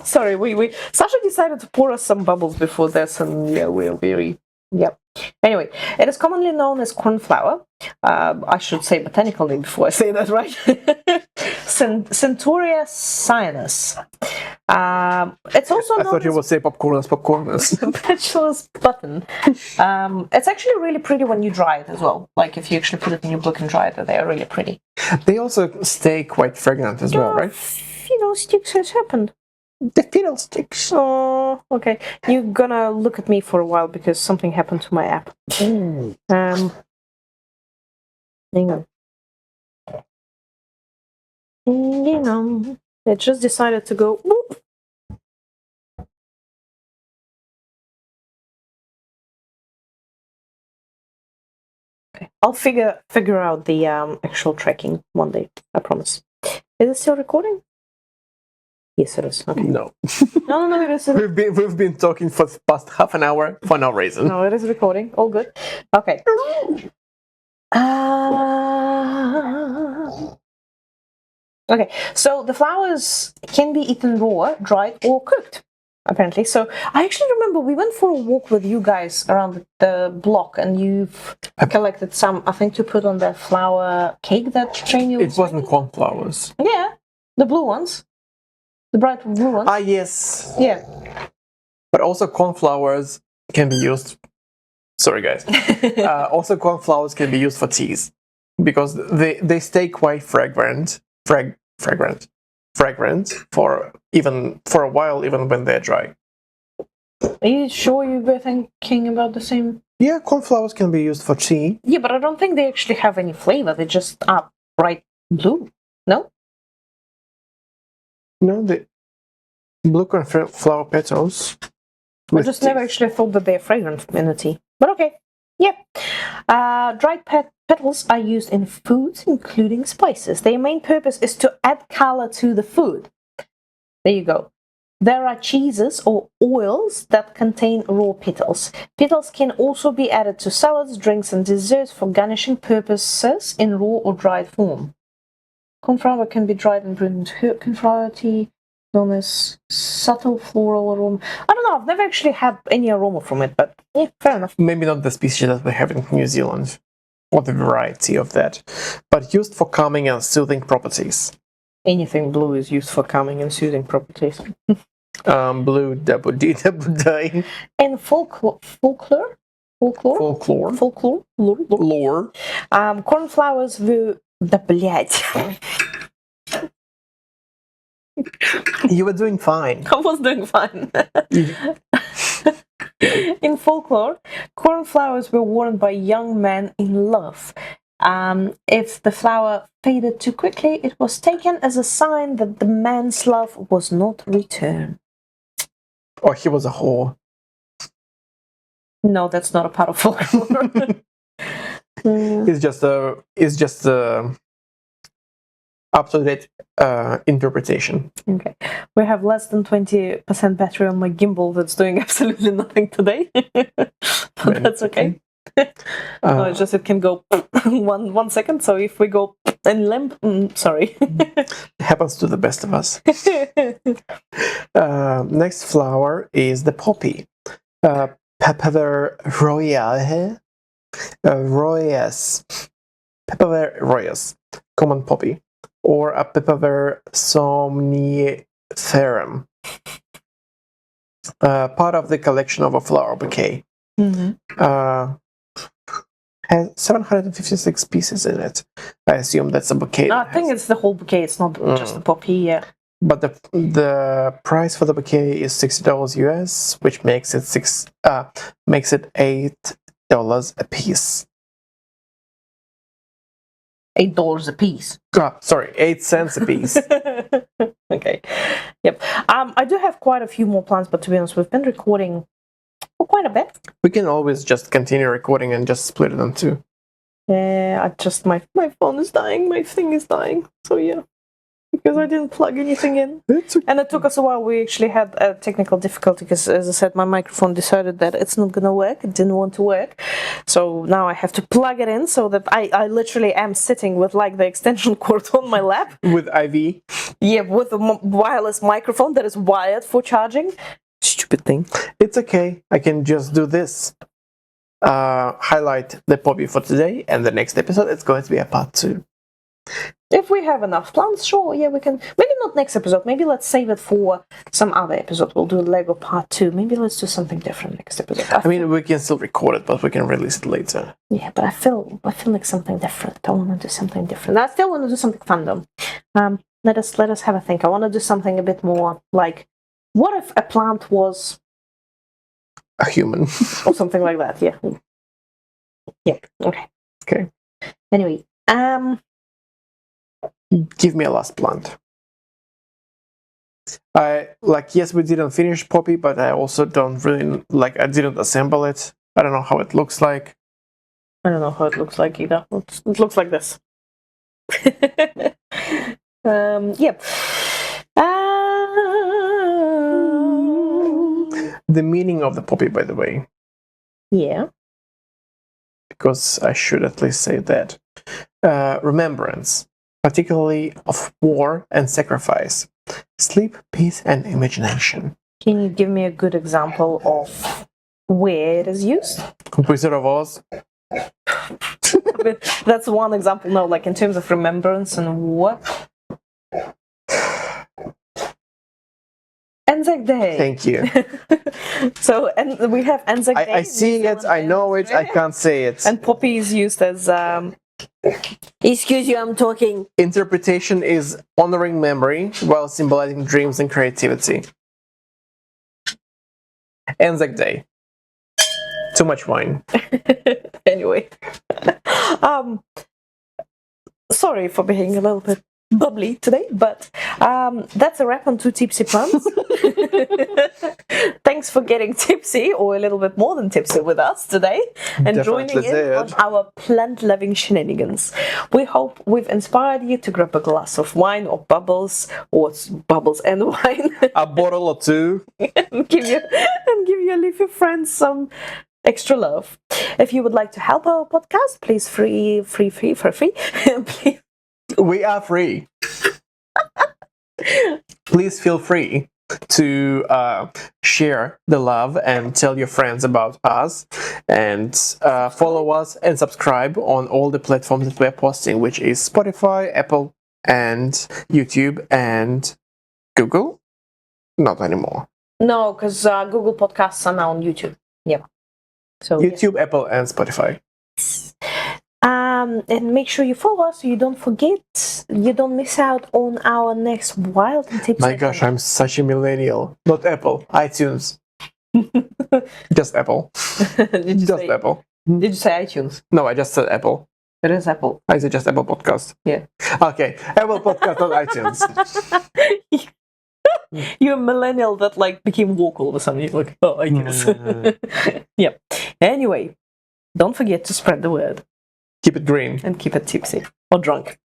[SPEAKER 3] Sorry, we Sasha decided to pour us some bubbles before this, and yeah, we're very Anyway, it is commonly known as cornflower. I should say botanical name before I say that, right? Centaurea cyanus. It's also known
[SPEAKER 2] I thought you
[SPEAKER 3] as
[SPEAKER 2] would say popcorners.
[SPEAKER 3] petuous button. It's actually really pretty when you dry it as well. Like if you actually put it in your book and dry it, they are really pretty.
[SPEAKER 2] They also stay quite fragrant as well, right?
[SPEAKER 3] Sticks has happened.
[SPEAKER 2] The fiddle sticks.
[SPEAKER 3] Oh, okay. You're gonna look at me for a while because something happened to my app. Hang on. It just decided to go. Whoop. Okay. I'll figure out the actual tracking one day. I promise. Is it still recording? Yes, it is. Okay.
[SPEAKER 2] No.
[SPEAKER 3] No, it isn't.
[SPEAKER 2] We've been talking for the past half an hour for no reason.
[SPEAKER 3] No, it is recording. All good. Okay. Okay, so the flowers can be eaten raw, dried, or cooked, apparently. So I actually remember we went for a walk with you guys around the block, and you've collected some, I think, to put on the flower cake that Jane
[SPEAKER 2] It wasn't cornflowers.
[SPEAKER 3] Yeah, the blue ones. The bright blue ones.
[SPEAKER 2] Ah, yes.
[SPEAKER 3] Yeah.
[SPEAKER 2] But also cornflowers can be used. Sorry, guys. Also, cornflowers can be used for teas because they stay quite fragrant for a while, even when they're dry.
[SPEAKER 3] Are you sure you were thinking about the same?
[SPEAKER 2] Yeah, cornflowers can be used for tea.
[SPEAKER 3] Yeah, but I don't think they actually have any flavor. They just are bright blue. No?
[SPEAKER 2] No, the blue cornflower petals.
[SPEAKER 3] I just never actually thought that they're fragrant in a tea. But okay. Yeah. Dried petals are used in foods, including spices. Their main purpose is to add color to the food. There you go. There are cheeses or oils that contain raw petals. Petals can also be added to salads, drinks, and desserts for garnishing purposes in raw or dried form. Cornflower can be dried and brewed into cornflower tea, known as subtle floral aroma. I don't know, I've never actually had any aroma from it, but yeah, fair enough.
[SPEAKER 2] Maybe not the species that we have in New Zealand, or the variety of that, but used for calming and soothing properties.
[SPEAKER 3] Anything blue is used for calming and soothing properties.
[SPEAKER 2] Blue, double D.
[SPEAKER 3] And folklore.
[SPEAKER 2] Lore.
[SPEAKER 3] Cornflowers were the блядь.
[SPEAKER 2] You were doing fine.
[SPEAKER 3] I was doing fine. In folklore, cornflowers were worn by young men in love. If the flower faded too quickly, it was taken as a sign that the man's love was not returned.
[SPEAKER 2] Or he was a whore.
[SPEAKER 3] No, that's not a part of folklore.
[SPEAKER 2] It's just a up-to-date interpretation.
[SPEAKER 3] Okay. We have less than 20% battery on my gimbal that's doing absolutely nothing today. But that's okay. No, it's just it can go 1 second, so if we go and limp, sorry.
[SPEAKER 2] It happens to the best of us. Next flower is the poppy. Papaver royale. Royas. Papaver royas. Common poppy. Or a Papaver somniferum. Part of the collection of a flower bouquet.
[SPEAKER 3] Mm-hmm.
[SPEAKER 2] Has 756 pieces in it. I assume that's a bouquet.
[SPEAKER 3] I think it's the whole bouquet, it's not just the poppy, yeah.
[SPEAKER 2] But the price for the bouquet is $60 US, which makes it $8 a piece.
[SPEAKER 3] $8 a piece.
[SPEAKER 2] Sorry, 8 cents a piece.
[SPEAKER 3] Okay. Yep. I do have quite a few more plants, but to be honest, we've been recording for quite a bit.
[SPEAKER 2] We can always just continue recording and just split it on two.
[SPEAKER 3] Yeah, my phone is dying, my thing is dying. So yeah. Because I didn't plug anything in. And it took us a while. We actually had a technical difficulty because, as I said, my microphone decided that it's not going to work. It didn't want to work. So now I have to plug it in so that I literally am sitting with like the extension cord on my lap.
[SPEAKER 2] With IV?
[SPEAKER 3] Yeah, with a wireless microphone that is wired for charging. Stupid thing.
[SPEAKER 2] It's okay. I can just do this. Highlight the poppy for today, and the next episode it's going to be a part 2.
[SPEAKER 3] If we have enough plants, sure, yeah, we can. Maybe not next episode. Maybe let's save it for some other episode. We'll do Lego part 2. Maybe let's do something different next episode.
[SPEAKER 2] I mean, we can still record it, but we can release it later.
[SPEAKER 3] Yeah, but I feel like something different. I want to do something different. I still want to do something fun though. Let us have a think. I want to do something a bit more like, what if a plant was
[SPEAKER 2] A human.
[SPEAKER 3] or something like that? Yeah. Yeah. Okay.
[SPEAKER 2] Okay.
[SPEAKER 3] Anyway,
[SPEAKER 2] Give me a last plant. Yes, we didn't finish poppy, but I also don't really I didn't assemble it. I don't know how it looks like.
[SPEAKER 3] I don't know how it looks like either. It looks like this. Yep.
[SPEAKER 2] The meaning of the poppy, by the way,
[SPEAKER 3] Yeah.
[SPEAKER 2] because I should at least say that. Remembrance, particularly of war and sacrifice, sleep, peace, and imagination.
[SPEAKER 3] Can you give me a good example of where it is used?
[SPEAKER 2] Wizard of Oz.
[SPEAKER 3] That's one example. No, like in terms of remembrance and war. Anzac Day.
[SPEAKER 2] Thank you.
[SPEAKER 3] So, and we have Anzac Day.
[SPEAKER 2] I see it, I know it, I can't say it.
[SPEAKER 3] And poppy is used as. Excuse you, I'm talking.
[SPEAKER 2] Interpretation is honoring memory while symbolizing dreams and creativity. Anzac Day. Too much wine.
[SPEAKER 3] Anyway. Sorry for being a little bit bubbly today, but that's a wrap on 2 Tipsy Plants. Thanks for getting tipsy, or a little bit more than tipsy, with us today, and
[SPEAKER 2] Definitely
[SPEAKER 3] joining in
[SPEAKER 2] did.
[SPEAKER 3] on our plant-loving shenanigans. We hope we've inspired you to grab a glass of wine or bubbles, or bubbles and wine,
[SPEAKER 2] A bottle or 2.
[SPEAKER 3] and give your leafy friends some extra love. If you would like to help our podcast, please please
[SPEAKER 2] We are free. Please feel free to share the love and tell your friends about us, and follow us and subscribe on all the platforms that we're posting, which is Spotify, Apple, and YouTube, and Google. Not anymore.
[SPEAKER 3] No, because Google Podcasts are now on YouTube. Yeah. So
[SPEAKER 2] YouTube, Apple, and Spotify.
[SPEAKER 3] and make sure you follow us so you don't forget, you don't miss out on our next wild and tipsy.
[SPEAKER 2] My gosh, I'm such a millennial. Not Apple, iTunes. Just Apple.
[SPEAKER 3] Did you
[SPEAKER 2] Just
[SPEAKER 3] say,
[SPEAKER 2] Apple.
[SPEAKER 3] Did you say iTunes?
[SPEAKER 2] No, I just said Apple.
[SPEAKER 3] It is Apple.
[SPEAKER 2] I said just Apple Podcast.
[SPEAKER 3] Yeah.
[SPEAKER 2] Okay, Apple Podcast on iTunes.
[SPEAKER 3] You're a millennial that became woke all of a sudden. You're like, oh, I guess. Yep. Anyway, don't forget to spread the word
[SPEAKER 2] Keep it green.
[SPEAKER 3] and keep it tipsy or drunk.